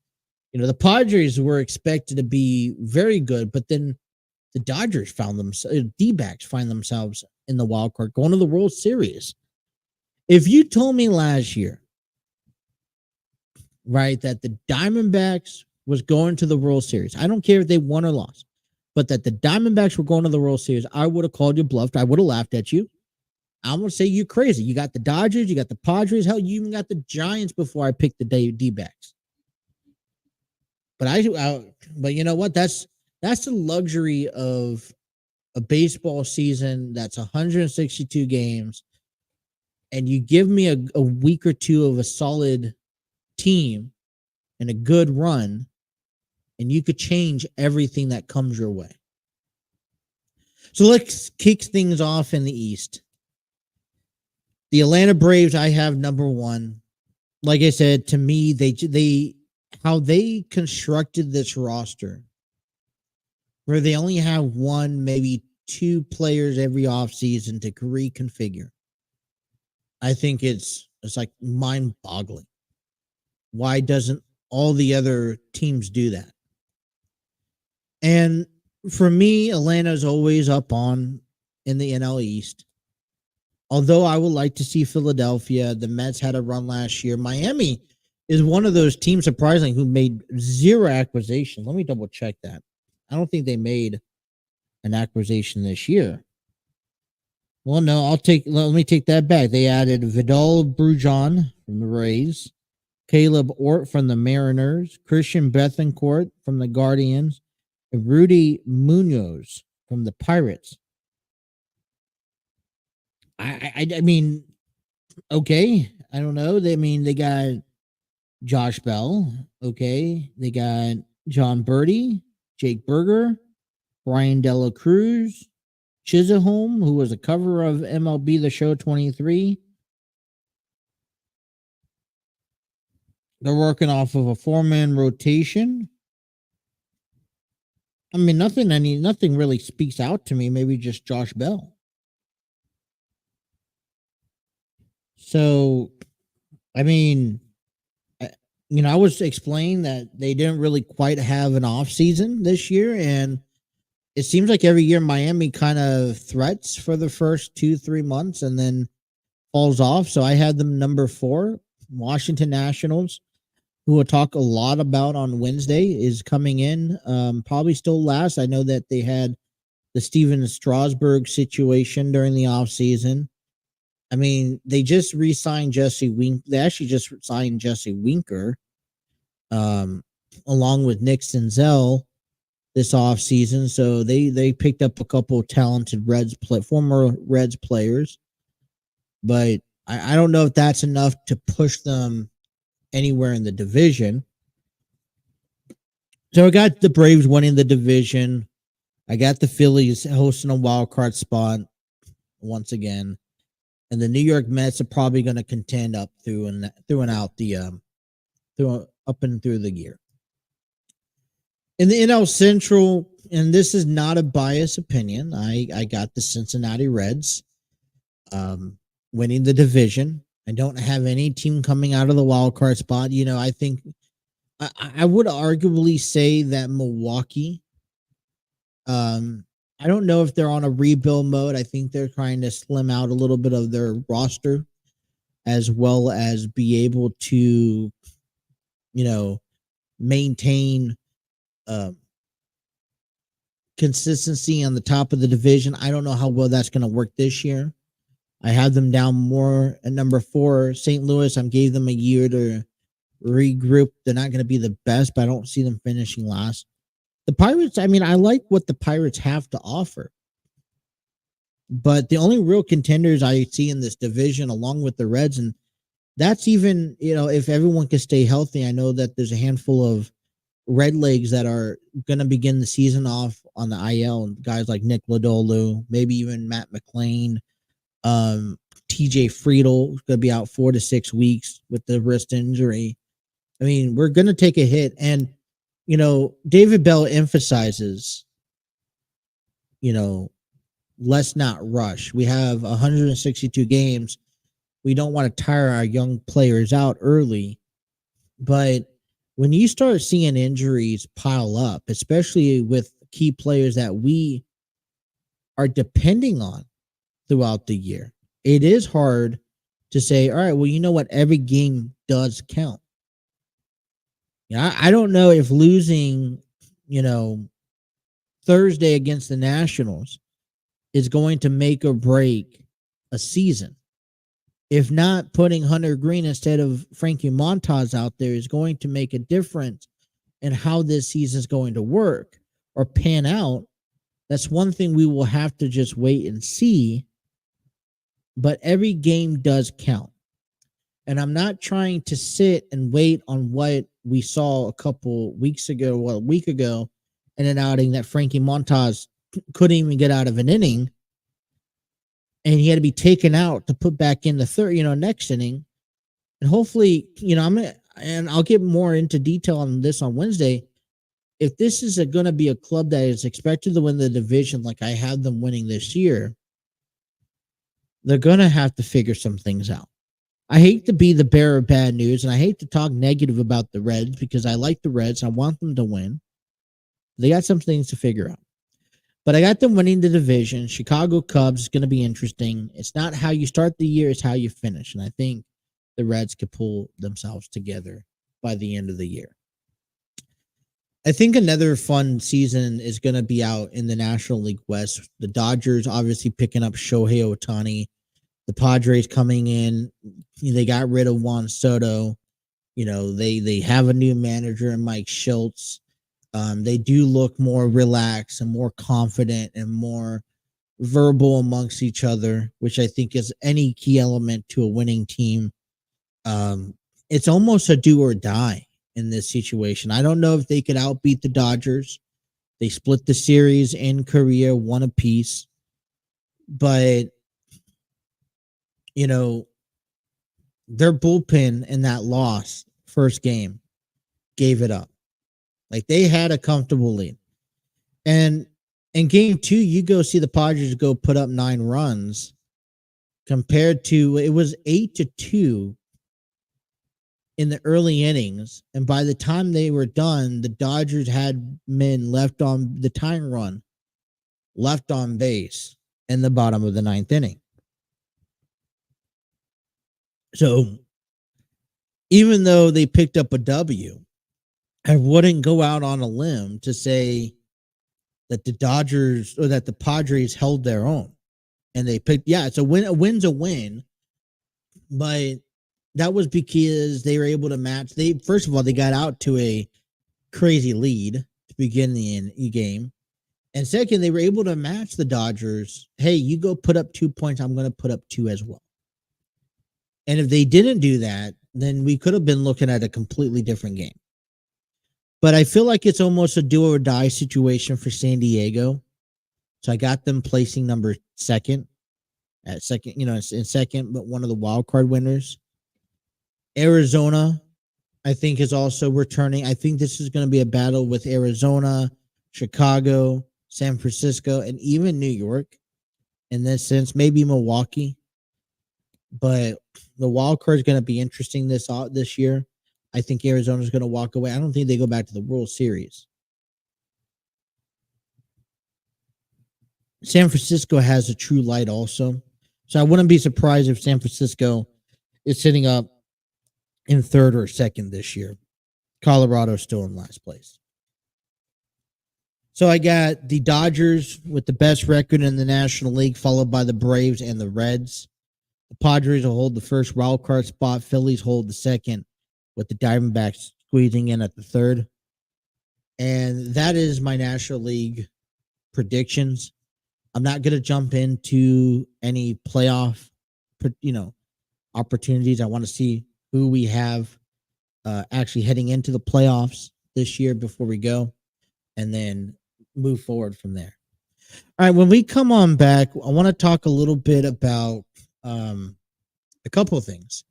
Speaker 3: the Padres were expected to be very good, but then the Dodgers D-backs find themselves in the wild card, going to the World Series. If you told me last year, right, that the Diamondbacks was going to the World Series, I don't care if they won or lost, but that the Diamondbacks were going to the World Series, I would have called you bluffed. I would have laughed at you. I'm going to say you're crazy. You got the Dodgers, you got the Padres, hell, you even got the Giants before I picked the D-backs. But you know what? That's the luxury of a baseball season that's 162 games, and you give me a week or two of a solid team and a good run, and you could change everything that comes your way. So let's kick things off in the East. The Atlanta Braves, I have number one. Like I said, to me, how they constructed this roster, where they only have one, maybe two players every offseason to reconfigure. I think it's like mind-boggling. Why doesn't all the other teams do that? And for me, Atlanta's always up on in the NL East. Although I would like to see Philadelphia, the Mets had a run last year. Miami is one of those teams, surprisingly, who made zero acquisitions. Let me double check that. I don't think they made an acquisition this year. Well, no, let me take that back. They added Vidal Brujan from the Rays, Caleb Ort from the Mariners, Christian Bethancourt from the Guardians, and Rudy Munoz from the Pirates. I mean, okay. I don't know. They got Josh Bell. Okay. They got John Birdie, Jake Berger, Brian Dela Cruz, Chisholm, who was a cover of MLB The Show 23. They're working off of a 4-man rotation. I mean, nothing really speaks out to me. Maybe just Josh Bell. So, I mean, I was explaining that they didn't really quite have an off season this year, and it seems like every year Miami kind of threats for the first 2-3 months and then falls off. So I had them number 4. Washington Nationals, who we'll talk a lot about on Wednesday, is coming in. Probably still last. I know that they had the Steven Strasburg situation during the offseason. I mean, they just re-signed Jesse Winker. They actually just signed Jesse Winker, along with Nick Senzel this offseason. So they picked up a couple of talented former Reds players. But I don't know if that's enough to push them anywhere in the division. So I got the Braves winning the division. I got the Phillies hosting a wild card spot once again. And the New York Mets are probably going to contend up through and out up and through the year. In the NL Central, and this is not a biased opinion, I got the Cincinnati Reds winning the division. I don't have any team coming out of the wild card spot. I think I would arguably say that Milwaukee. I don't know if they're on a rebuild mode. I think they're trying to slim out a little bit of their roster, as well as be able to, maintain consistency on the top of the division. I don't know how well that's going to work this year. I have them down more at number 4. St. Louis, I gave them a year to regroup. They're not going to be the best, but I don't see them finishing last. The Pirates, I mean, I like what the Pirates have to offer. But the only real contenders I see in this division, along with the Reds, and that's even, if everyone can stay healthy. I know that there's a handful of red legs that are going to begin the season off on the IL, and guys like Nick Lodolo, maybe even Matt McLean, TJ Friedel is going to be out 4 to 6 weeks with the wrist injury. I mean, we're going to take a hit. And, David Bell emphasizes, let's not rush. We have 162 games. We don't want to tire our young players out early. But when you start seeing injuries pile up, especially with key players that we are depending on throughout the year, it is hard to say, all right, well, you know what? Every game does count. I don't know if losing, Thursday against the Nationals is going to make or break a season. If not, putting Hunter Green instead of Frankie Montas out there is going to make a difference in how this season is going to work or pan out. That's one thing we will have to just wait and see. But every game does count. And I'm not trying to sit and wait on what we saw a week ago, in an outing that Frankie Montas couldn't even get out of an inning. And he had to be taken out to put back in the third, next inning. And hopefully, I'll get more into detail on this on Wednesday. If this is going to be a club that is expected to win the division like I have them winning this year, they're going to have to figure some things out. I hate to be the bearer of bad news, and I hate to talk negative about the Reds because I like the Reds. I want them to win. They got some things to figure out. But I got them winning the division. Chicago Cubs is going to be interesting. It's not how you start the year, it's how you finish. And I think the Reds could pull themselves together by the end of the year. I think another fun season is going to be out in the National League West. The Dodgers obviously picking up Shohei Ohtani. The Padres coming in. They got rid of Juan Soto. They have a new manager in Mike Schultz. They do look more relaxed and more confident and more verbal amongst each other, which I think is any key element to a winning team. It's almost a do or die in this situation. I don't know if they could outbeat the Dodgers. They split the series in Korea, one apiece. But, their bullpen in that loss, first game, gave it up. Like, they had a comfortable lead. And in game 2, you go see the Padres go put up 9 runs compared to, it was 8-2 in the early innings. And by the time they were done, the Dodgers had men left on the tying run, left on base in the bottom of the 9th inning. So even though they picked up a W, I wouldn't go out on a limb to say that the Dodgers or that the Padres held their own. And they picked, it's a win. A win's a win. But that was because they were able to match. First of all, they got out to a crazy lead to begin the game. And second, they were able to match the Dodgers. Hey, you go put up 2 points. I'm going to put up 2 as well. And if they didn't do that, then we could have been looking at a completely different game. But I feel like it's almost a do or die situation for San Diego. So I got them placing number second, in second, but one of the wild card winners. Arizona, I think, is also returning. I think this is going to be a battle with Arizona, Chicago, San Francisco, and even New York in this sense, maybe Milwaukee. But the wild card is going to be interesting this year. I think Arizona is going to walk away. I don't think they go back to the World Series. San Francisco has a true light also. So I wouldn't be surprised if San Francisco is sitting up in third or second this year. Colorado still in last place. So I got the Dodgers with the best record in the National League, followed by the Braves and the Reds. The Padres will hold the first wild card spot. Phillies hold the second, with the Diamondbacks squeezing in at the third. And that is my National League predictions. I'm not going to jump into any playoff, opportunities. I want to see who we have actually heading into the playoffs this year before we go, and then move forward from there. All right, when we come on back, I want to talk a little bit about a couple of things.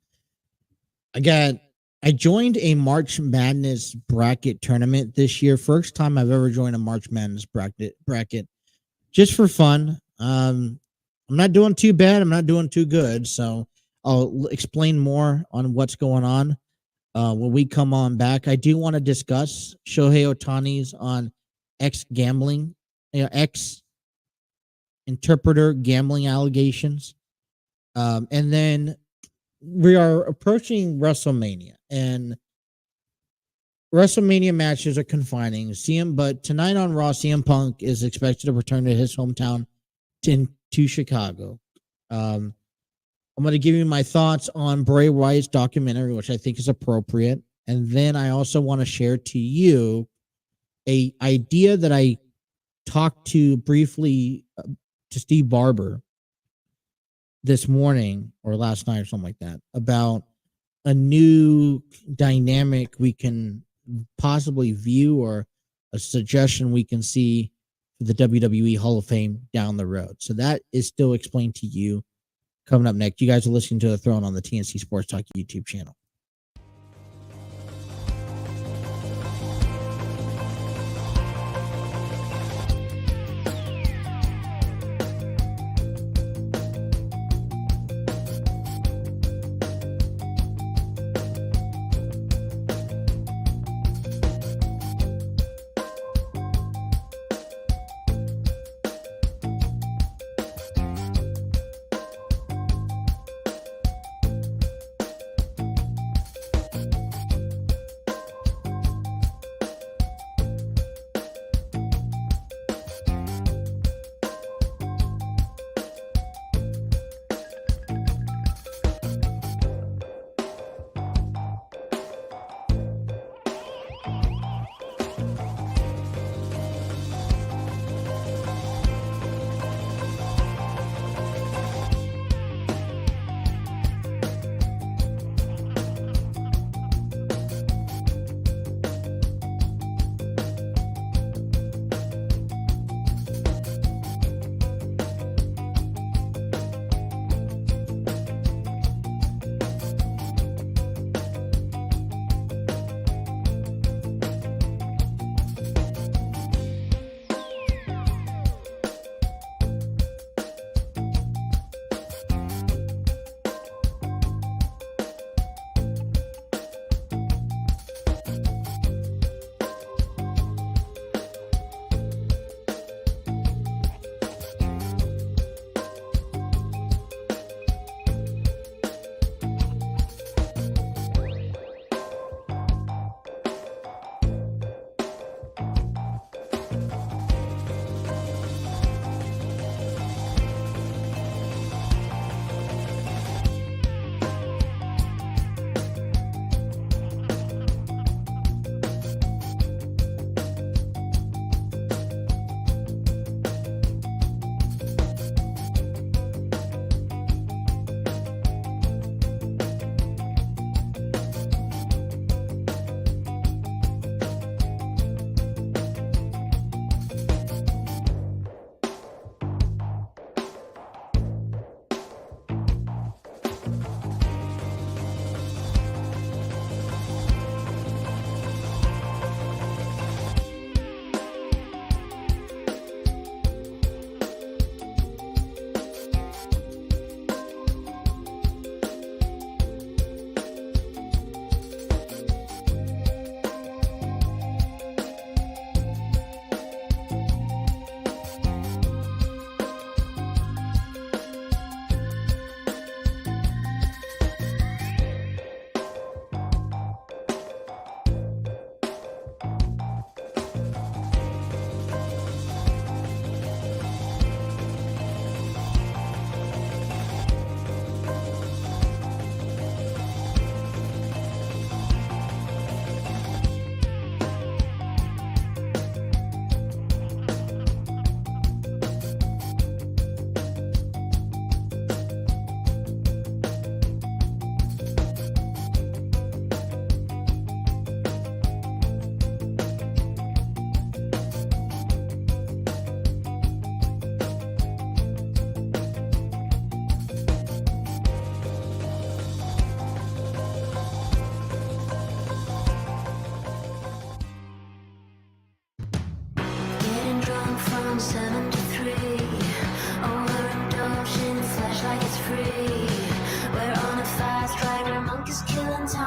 Speaker 3: I joined a March Madness bracket tournament this year. First time I've ever joined a March Madness bracket, just for fun. I'm not doing too bad. I'm not doing too good. So I'll explain more on what's going on when we come on back. I do want to discuss Shohei Ohtani's on X gambling, X interpreter gambling allegations. And then we are approaching WrestleMania, and WrestleMania matches are confining. But tonight on Raw, CM Punk is expected to return to his hometown to Chicago. I'm going to give you my thoughts on Bray Wyatt's documentary, which I think is appropriate. And then I also want to share to you a idea that I talked to briefly to Steve Barber this morning or last night or something like that about a new dynamic we can possibly view, or a suggestion we can see for the WWE Hall of Fame down the road. So that is still explained to you coming up next. You guys are listening to The Throne on the TNC Sports Talk YouTube channel.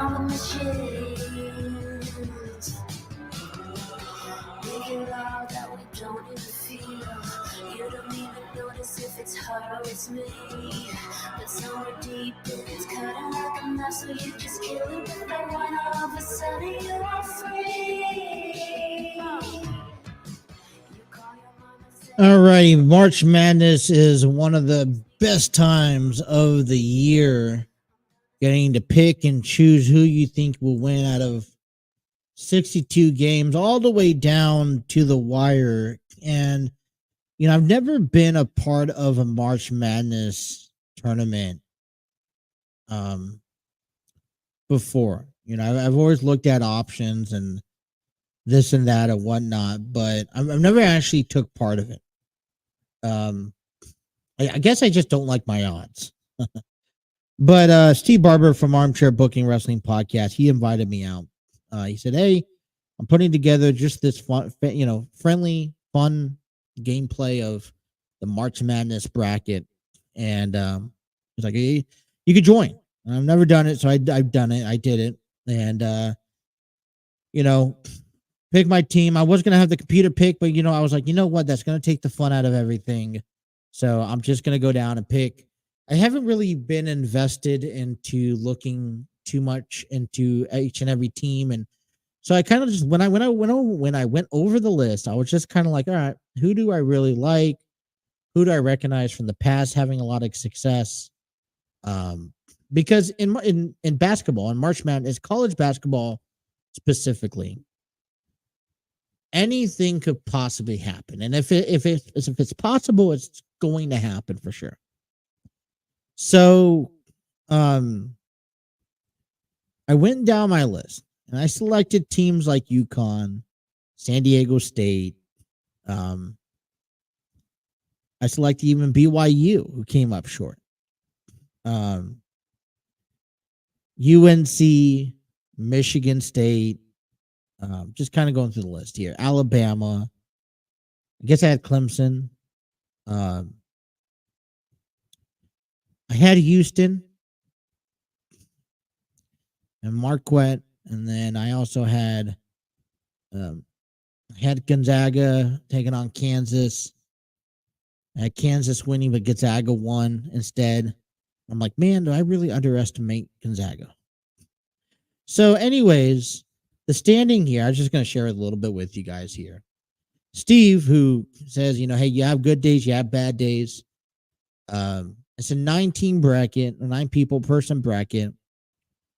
Speaker 4: around with my shit. Figure out that we don't even feel. You don't even notice if it's hard or it's me. But somewhere deep it's cutting like a knife, so you just kill it with that one. All of a sudden you are free.
Speaker 3: All righty, March Madness is one of the best times of the year. Getting to pick and choose who you think will win out of 62 games, all the way down to the wire. And I've never been a part of a March Madness tournament before. I've always looked at options and this and that and whatnot, but I've never actually took part of it. I guess I just don't like my odds. But Steve Barber from Armchair Booking Wrestling Podcast, he invited me out. He said, "Hey, I'm putting together just this fun, friendly, fun gameplay of the March Madness bracket," and he's like, "Hey, you could join." And I've never done it, so I've done it. I did it, and pick my team. I was gonna have the computer pick, but I was like, you know what? That's gonna take the fun out of everything. So I'm just gonna go down and pick. I haven't really been invested into looking too much into each and every team, and so I kind of just when I went over the list, I was just kind of like, all right, who do I really like? Who do I recognize from the past having a lot of success? Because in basketball, in March Madness, college basketball specifically, anything could possibly happen, and if it's possible, it's going to happen for sure. So, I went down my list and I selected teams like UConn, San Diego State. I selected even BYU, who came up short. UNC, Michigan State. Just kind of going through the list here. Alabama. I guess I had Clemson. I had Houston and Marquette, and then I also had Gonzaga taking on Kansas. I had Kansas winning, but Gonzaga won instead. I'm like, man, do I really underestimate Gonzaga? So, anyways, the standing here, I was just going to share a little bit with you guys here. Steve, who says, hey, you have good days, you have bad days. It's a 9-team bracket, a 9-person bracket.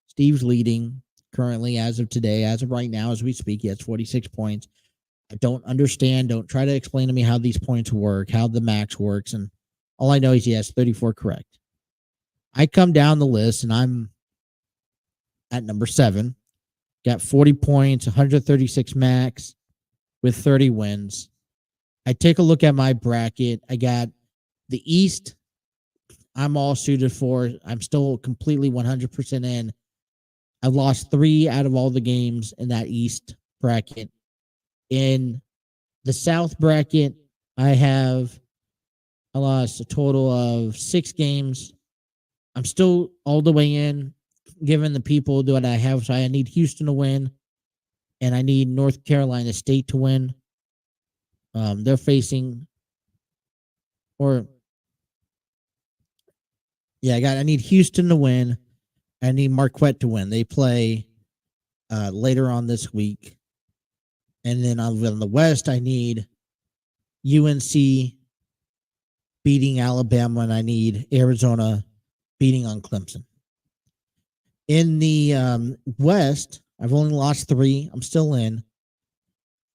Speaker 3: Steve's leading currently as of today, as of right now, as we speak. He has 46 points. I don't understand. Don't try to explain to me how these points work, how the max works. And all I know is he has 34 correct. I come down the list and I'm at number 7. Got 40 points, 136 max with 30 wins. I take a look at my bracket. I got the East. I'm all suited for. I'm still completely 100% in. I've lost 3 out of all the games in that East bracket. In the South bracket, I lost a total of 6 games. I'm still all the way in, given the people that I have. So I need Houston to win, and I need North Carolina State to win. They're facing, I need Houston to win. I need Marquette to win. They play later on this week. And then on the West, I need UNC beating Alabama, and I need Arizona beating on Clemson. In the West, I've only lost 3. I'm still in.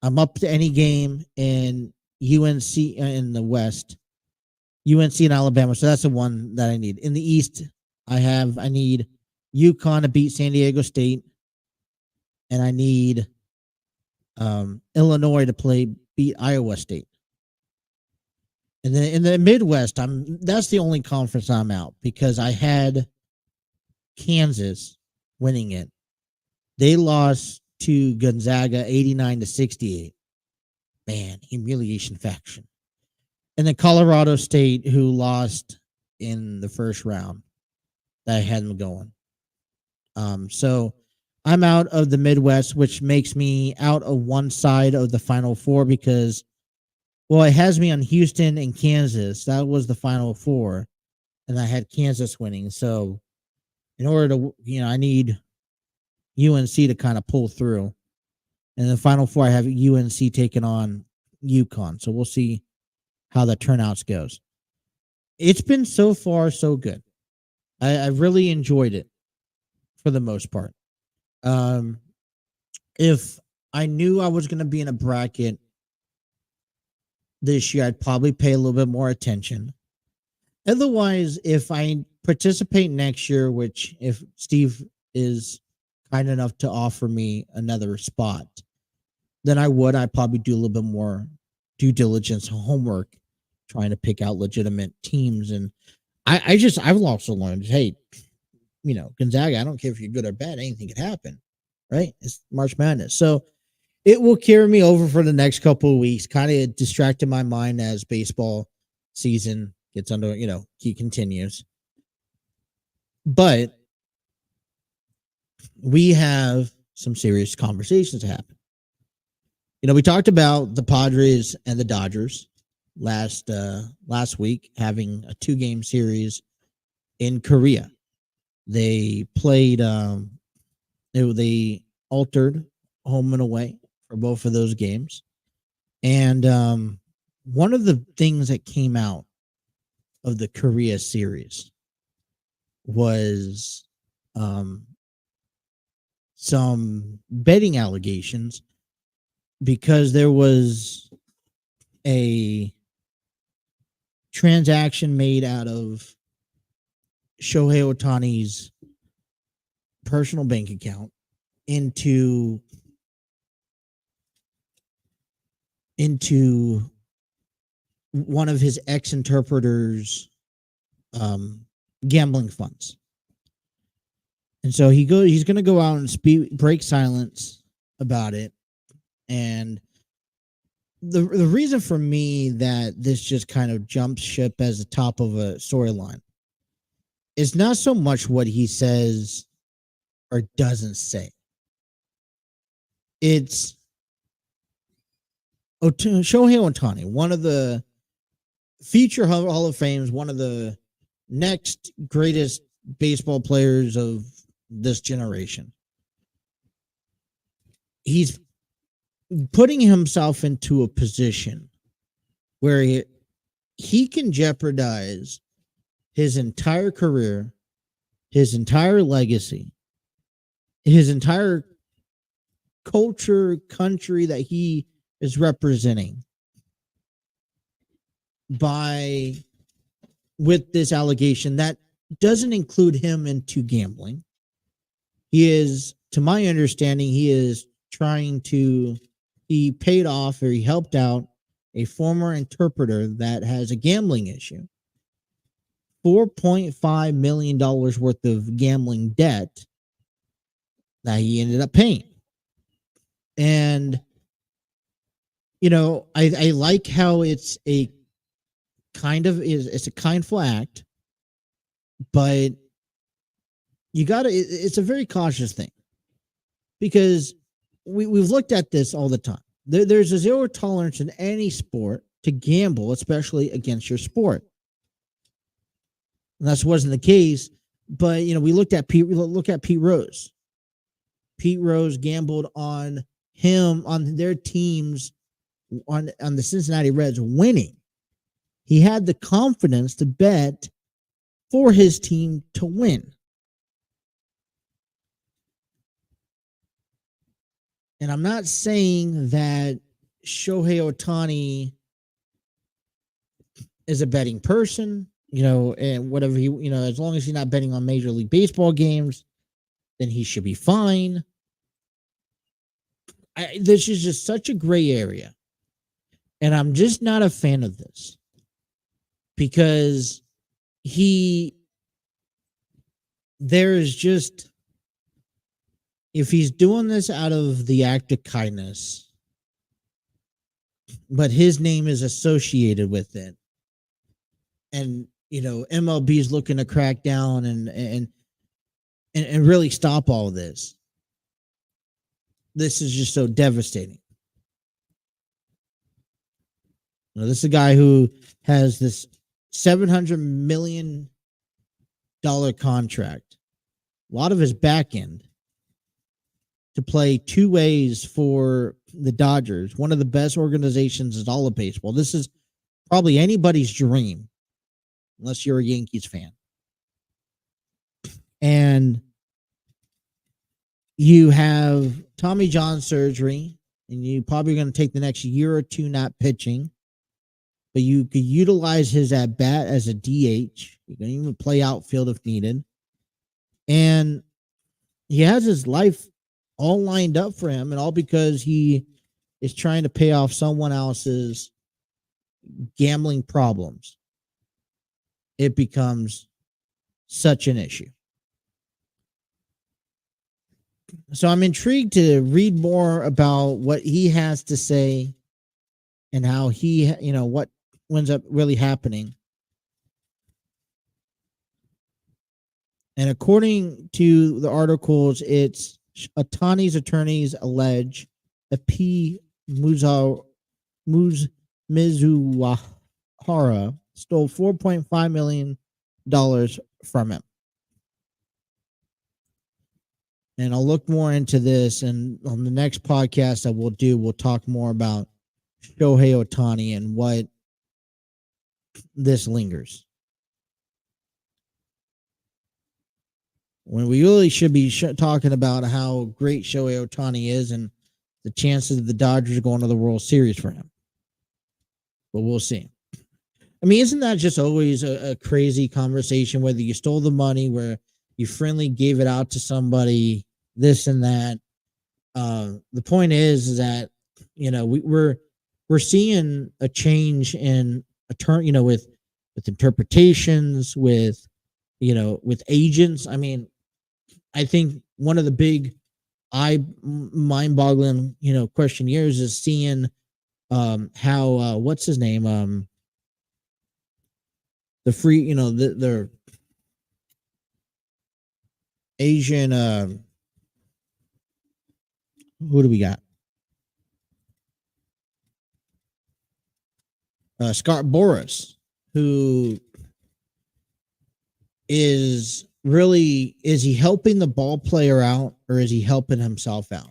Speaker 3: I'm up to any game in UNC in the West. UNC and Alabama, so that's the one that I need. In the East, I need UConn to beat San Diego State, and I need Illinois to beat Iowa State. And then in the Midwest, that's the only conference I'm out because I had Kansas winning it. They lost to Gonzaga 89-68. Man, humiliation faction. And then Colorado State, who lost in the first round, that I had them going. So I'm out of the Midwest, which makes me out of one side of the Final Four because, well, it has me on Houston and Kansas. That was the Final Four, and I had Kansas winning. So, in order to, I need UNC to kind of pull through. And the Final Four, I have UNC taking on UConn. So we'll see how the turnouts goes. It's been so far so good. I really enjoyed it for the most part. If I knew I was going to be in a bracket this year, I'd probably pay a little bit more attention. Otherwise, if I participate next year, which if Steve is kind enough to offer me another spot, then I'd probably do a little bit more due diligence, homework, trying to pick out legitimate teams. And I've also learned, hey, Gonzaga, I don't care if you're good or bad, anything could happen, right? It's March Madness. So it will carry me over for the next couple of weeks, kind of distracting my mind as baseball season gets under, continues. But we have some serious conversations to happen. We talked about the Padres and the Dodgers last week having a 2-game series in Korea. They played they altered home and away for both of those games. And one of the things that came out of the Korea series was some betting allegations because there was a transaction made out of Shohei Ohtani's personal bank account into one of his ex-interpreters' gambling funds. And so he's going to go out and break silence about it. And the reason for me that this just kind of jumps ship as the top of a storyline is not so much what he says or doesn't say. It's Shohei Ohtani, one of the future Hall of Fames, one of the next greatest baseball players of this generation. He's putting himself into a position where he can jeopardize his entire career, his entire legacy, his entire culture, country that he is representing with this allegation that doesn't include him into gambling. He is, to my understanding, he paid off or he helped out a former interpreter that has a gambling issue. $4.5 million worth of gambling debt that he ended up paying. And, I like how it's a kindful act, but it's a very cautious thing because we've looked at this all the time. There's a zero tolerance in any sport to gamble, especially against your sport. And that wasn't the case, but we look at Pete Rose. Pete Rose gambled on their teams on the Cincinnati Reds winning. He had the confidence to bet for his team to win. And I'm not saying that Shohei Ohtani is a betting person, and whatever as long as he's not betting on Major League Baseball games, then he should be fine. This is just such a gray area. And I'm just not a fan of this because if he's doing this out of the act of kindness, but his name is associated with it, and MLB is looking to crack down and really stop all of this, this is just so devastating. This is a guy who has this $700 million contract, a lot of his back end, to play two ways for the Dodgers, one of the best organizations in all of baseball. This is probably anybody's dream, unless you're a Yankees fan. And you have Tommy John surgery, and you're probably going to take the next year or two not pitching. But you could utilize his at bat as a DH. You can even play outfield if needed. And he has his life all lined up for him, and all because he is trying to pay off someone else's gambling problems. It becomes such an issue. So I'm intrigued to read more about what he has to say and how he, what ends up really happening. And according to the articles, it's Ohtani's attorneys allege that Mizuhara stole $4.5 million from him. And I'll look more into this, and on the next podcast that we'll talk more about Shohei Ohtani and what this lingers. When we really should be talking about how great Shohei Ohtani is and the chances of the Dodgers going to the World Series for him. But we'll see. I mean, isn't that just always a crazy conversation, whether you stole the money, where you friendly gave it out to somebody, this and that? The point is that, we're seeing a change in a turn, with interpretations, with agents. I mean, I think one of the big mind-boggling, questionnaires is seeing how what's his name? The free, the Asian, who do we got? Scott Boras, who is he helping the ball player out, or is he helping himself out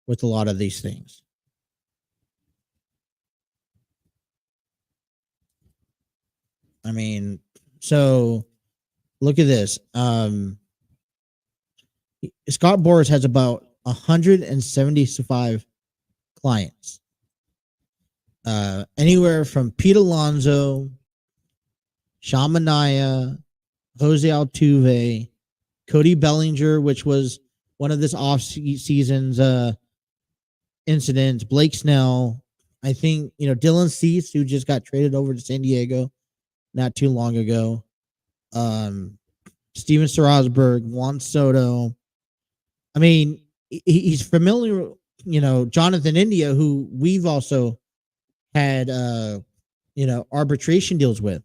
Speaker 3: with a lot of these things? I mean, so look at this. Scott Boras has about 175 clients. Anywhere from Pete Alonso, Shamanaya, Jose Altuve, Cody Bellinger, which was one of this off-season's incidents, Blake Snell, I think, Dylan Cease, who just got traded over to San Diego not too long ago, Steven Strasburg, Juan Soto. I mean, he's familiar, Jonathan India, who we've also had, arbitration deals with.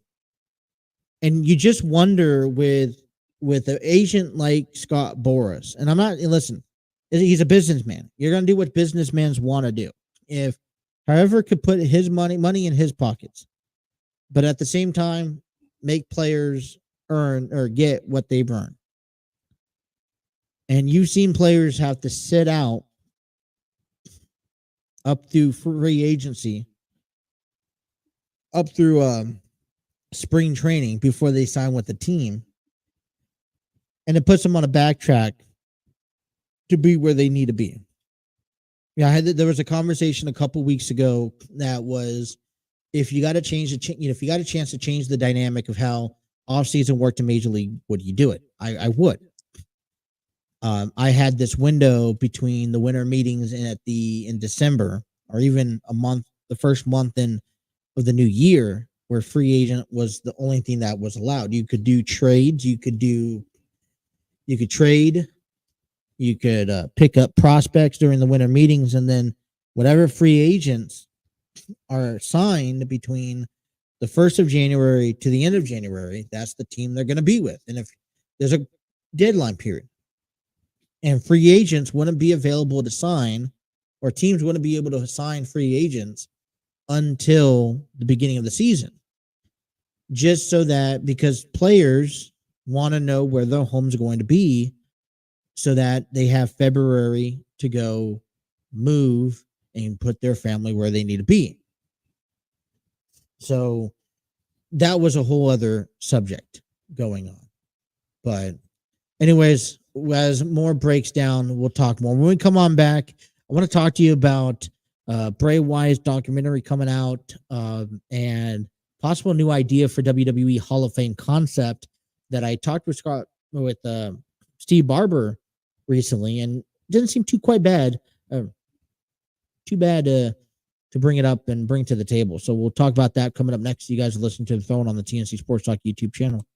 Speaker 3: And you just wonder with an agent like Scott Boras, and listen, he's a businessman. You're going to do what businessmen want to do. If however could put his money in his pockets, but at the same time, make players earn or get what they've earned. And you've seen players have to sit out up through free agency, up through spring training before they sign with the team. And it puts them on a backtrack to be where they need to be. Yeah, there was a conversation a couple weeks ago that was, if you got to change if you got a chance to change the dynamic of how offseason worked in Major League, would you do it? I would. I had this window between the winter meetings and in December, or even the first month of the new year, where free agent was the only thing that was allowed. You could do trades. You could trade. You could pick up prospects during the winter meetings, and then whatever free agents are signed between the 1st of January to the end of January, that's the team they're going to be with. And if there's a deadline period, and free agents wouldn't be available to sign, or teams wouldn't be able to sign free agents until the beginning of the season. Just so that, because players want to know where their home's going to be so that they have February to go move and put their family where they need to be. So that was a whole other subject going on. But anyways, as more breaks down, we'll talk more. When we come on back, I want to talk to you about Bray Wyatt's documentary coming out, and possible new idea for WWE Hall of Fame concept that I talked with Steve Barber recently, and it didn't seem too bad to bring it up and bring to the table. So we'll talk about that coming up next. You guys are listening to The Phone on the TNC Sports Talk YouTube channel.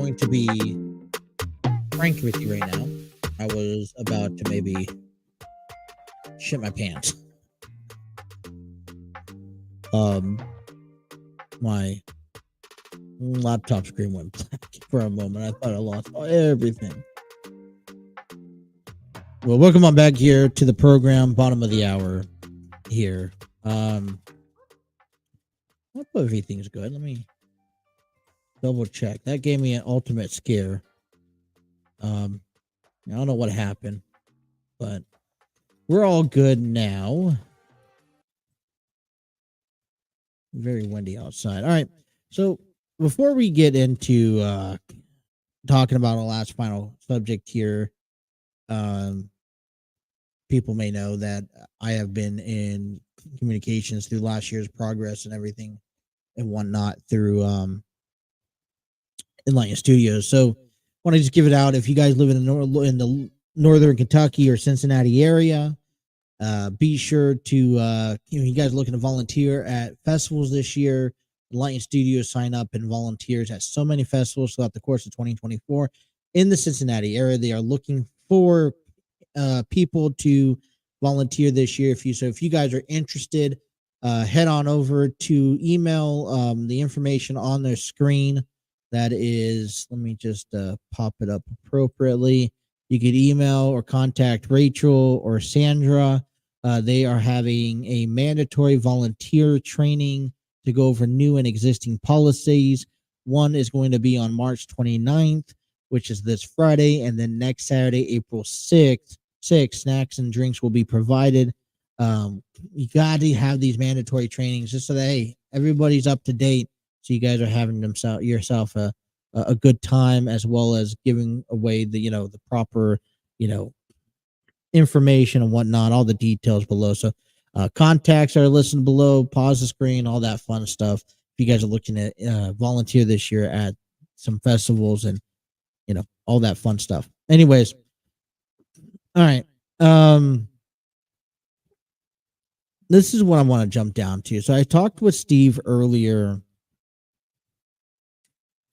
Speaker 3: going to be frank with you right now. I was about to maybe shit my pants. My laptop screen went black for a moment. I thought I lost everything. Well, welcome on back here to the program, bottom of the hour here. I hope everything's good. Let me double check. That gave me an ultimate scare. I don't know what happened, but we're all good now. Very windy outside. All right. So before we get into talking about our last final subject here, people may know that I have been in communications through last year's progress and everything and whatnot through Enlightened Studios. So I want to just give it out. If you guys live in the northern Kentucky or Cincinnati area, be sure to you guys are looking to volunteer at festivals this year. Enlightened Studios sign up and volunteers at so many festivals throughout the course of 2024 in the Cincinnati area. They are looking for people to volunteer this year. If you guys are interested, head on over to email the information on their screen. That is, let me just pop it up appropriately. You could email or contact Rachel or Sandra. They are having a mandatory volunteer training to go over new and existing policies. One is going to be on March 29th, which is this Friday, and then next Saturday, April 6th, snacks and drinks will be provided. You got to have these mandatory trainings just so that, hey, everybody's up to date. So you guys are having yourself a good time, as well as giving away the proper information and whatnot, all the details below. So contacts are listed below. Pause the screen, all that fun stuff. If you guys are looking at volunteer this year at some festivals and all that fun stuff. Anyways, all right. This is what I want to jump down to. So I talked with Steve earlier.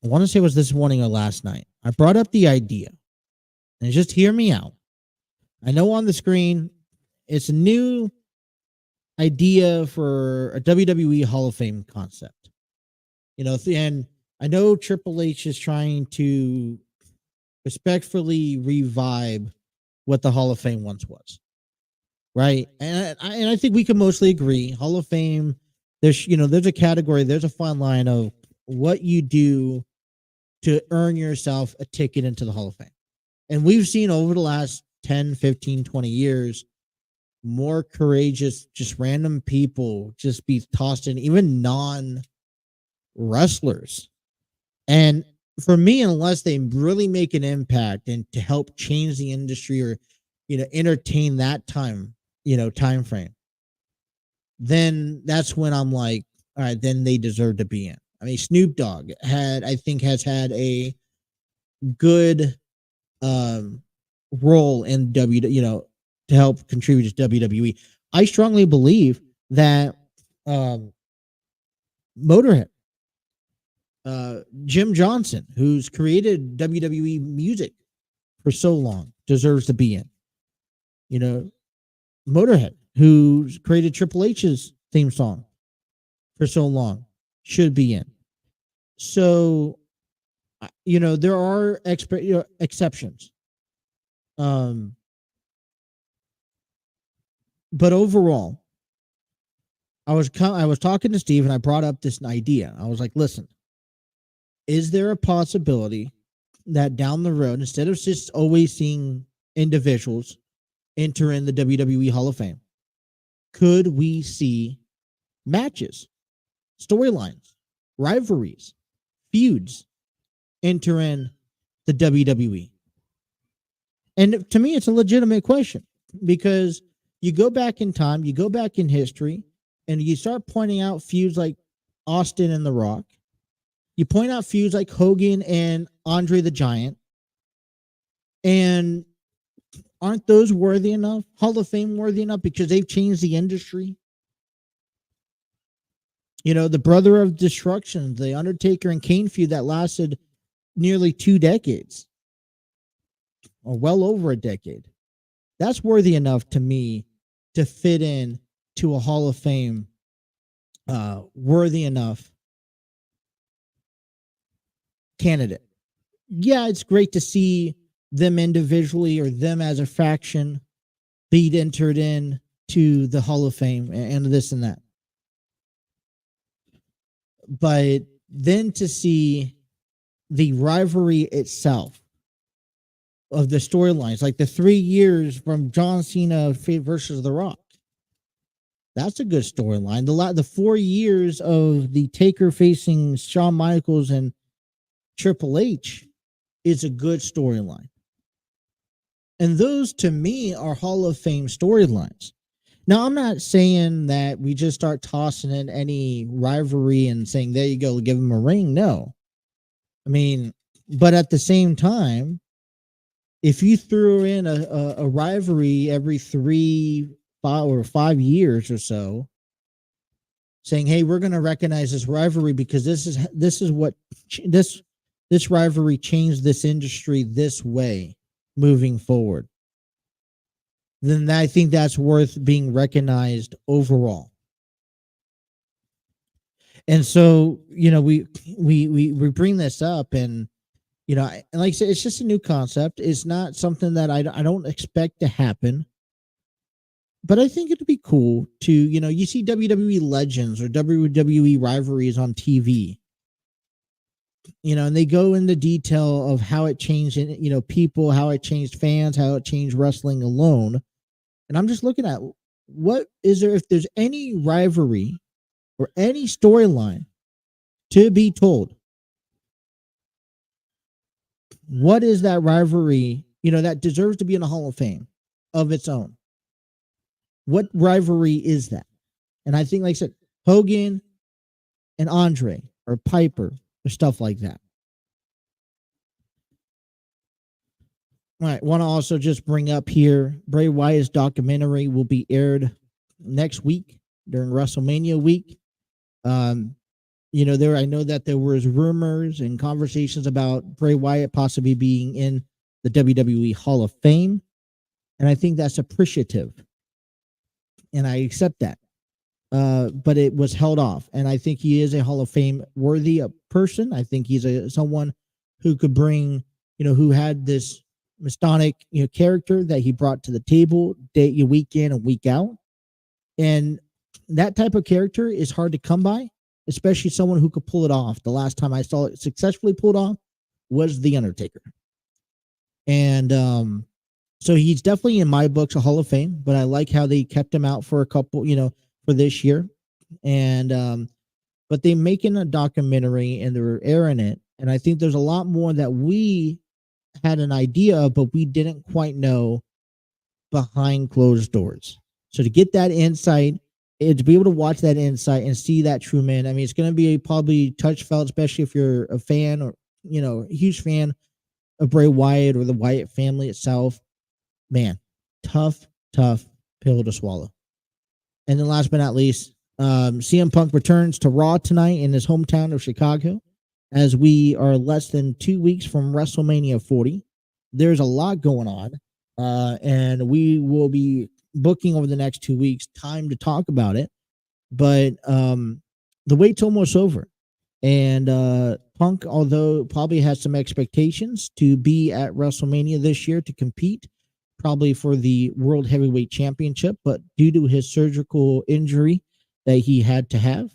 Speaker 3: I want to say it was this morning or last night. I brought up the idea, and just hear me out. I know on the screen, it's a new idea for a WWE Hall of Fame concept. And I know Triple H is trying to respectfully revive what the Hall of Fame once was, right? And I think we can mostly agree. Hall of Fame, there's a category, there's a fine line of what you do to earn yourself a ticket into the Hall of Fame. And we've seen over the last 10, 15, 20 years, more courageous, just random people just be tossed in, even non-wrestlers. And for me, unless they really make an impact and to help change the industry or, entertain that time frame, then that's when I'm like, all right, then they deserve to be in. I mean, Snoop Dogg has had a good role in to help contribute to WWE. I strongly believe that Motorhead, Jim Johnson, who's created WWE music for so long, deserves to be in. Motorhead, who's created Triple H's theme song for so long, should be in. So, there are exceptions. But overall, I was talking to Steve and I brought up this idea. I was like, listen, is there a possibility that down the road, instead of just always seeing individuals enter in the WWE Hall of Fame, could we see matches, storylines, rivalries, feuds enter in the WWE? And to me, it's a legitimate question, because you go back in time, you go back in history, and you start pointing out feuds like Austin and The Rock. You point out feuds like Hogan and Andre the Giant. And aren't those worthy enough? Hall of Fame worthy enough because they've changed the industry? The Brother of Destruction, the Undertaker and Kane feud that lasted nearly 2 decades or well over a decade. That's worthy enough to me to fit in to a Hall of Fame, worthy enough candidate. Yeah, it's great to see them individually or them as a faction be entered in to the Hall of Fame and this and that. But then to see the rivalry itself of the storylines, like the 3 years from John Cena versus The Rock, that's a good storyline. The 4 years of the Taker facing Shawn Michaels and Triple H is a good storyline. And those, to me, are Hall of Fame storylines. Now, I'm not saying that we just start tossing in any rivalry and saying, there you go, give them a ring. No. I mean, but at the same time, if you threw in a rivalry every 3, 5, or 5 years or so, saying, hey, we're going to recognize this rivalry because this is what this rivalry changed this industry this way moving forward, then I think that's worth being recognized overall. And so, we bring this up, and and like I said, it's just a new concept. It's not something that I don't expect to happen, but I think it'd be cool to, you see WWE legends or WWE rivalries on TV, and they go into detail of how it changed, people, how it changed fans, how it changed wrestling alone. And I'm just looking at what is there, if there's any rivalry or any storyline to be told, what is that rivalry, that deserves to be in the Hall of Fame of its own? What rivalry is that? And I think, like I said, Hogan and Andre or Piper or stuff like that. All right. Want to also just bring up here, Bray Wyatt's documentary will be aired next week during WrestleMania week. I know that there was rumors and conversations about Bray Wyatt possibly being in the WWE Hall of Fame, and I think that's appreciative, and I accept that. But it was held off, and I think he is a Hall of Fame worthy person. I think he's someone who could bring, who had this Masonic, character that he brought to the table week in and week out, and that type of character is hard to come by, especially someone who could pull it off. The last time I saw it successfully pulled off was The Undertaker, and so he's definitely in my books a Hall of Fame. But I like how they kept him out for a couple, for this year, and but they making a documentary and they're airing it, and I think there's a lot more that we had an idea of, but we didn't quite know behind closed doors. So to get that insight, to be able to watch that insight and see that true man, I mean, it's going to be probably touch felt, especially if you're a fan or, a huge fan of Bray Wyatt or the Wyatt family itself. Man, tough pill to swallow. And then last but not least, CM Punk returns to Raw tonight in his hometown of Chicago, as we are less than 2 weeks from WrestleMania 40. There's a lot going on, and we will be booking over the next 2 weeks time to talk about it. But the wait's almost over, and Punk, although probably has some expectations to be at WrestleMania this year to compete, probably for the World Heavyweight Championship, but due to his surgical injury that he had to have,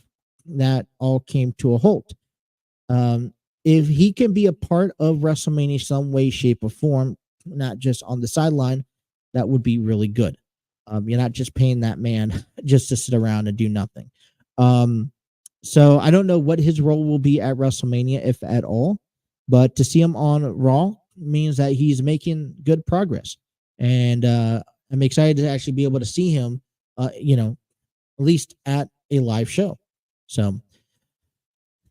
Speaker 3: that all came to a halt. If he can be a part of WrestleMania some way, shape, or form, not just on the sideline, that would be really good. You're not just paying that man just to sit around and do nothing. So I don't know what his role will be at WrestleMania, if at all, but to see him on Raw means that he's making good progress. And I'm excited to actually be able to see him, at least at a live show. So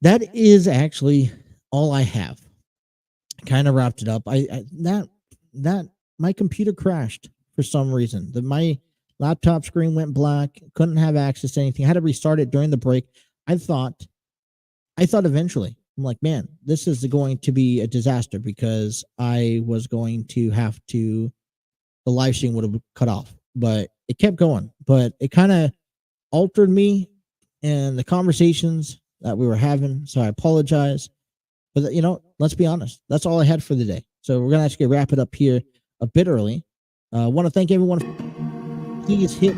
Speaker 3: that is actually all I have. Kind of wrapped it up. That my computer crashed for some reason. My laptop screen went black. Couldn't have access to anything. I had to restart it during the break. I thought eventually I'm like, man, this is going to be a disaster because I was going to have to, the live stream would have cut off, but it kept going. But it kind of altered me and the conversations that we were having. So I apologize. But, let's be honest. That's all I had for the day. So we're going to actually wrap it up here a bit early. I want to thank everyone. Please hit.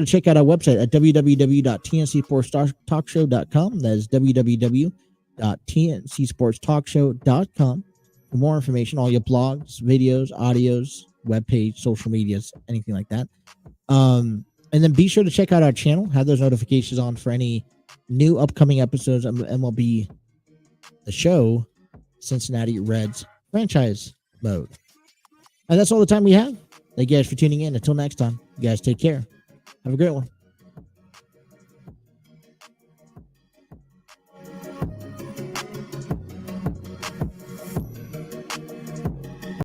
Speaker 3: Check out our website at www.tncsportstalkshow.com. That is www.tncsportstalkshow.com for more information, all your blogs, videos, audios, webpage, social medias, anything like that. And then be sure to check out our channel, have those notifications on for any new upcoming episodes of MLB The Show, Cincinnati Reds franchise mode. And that's all the time we have. Thank you guys for tuning in. Until next time, you guys take care. Have a great one.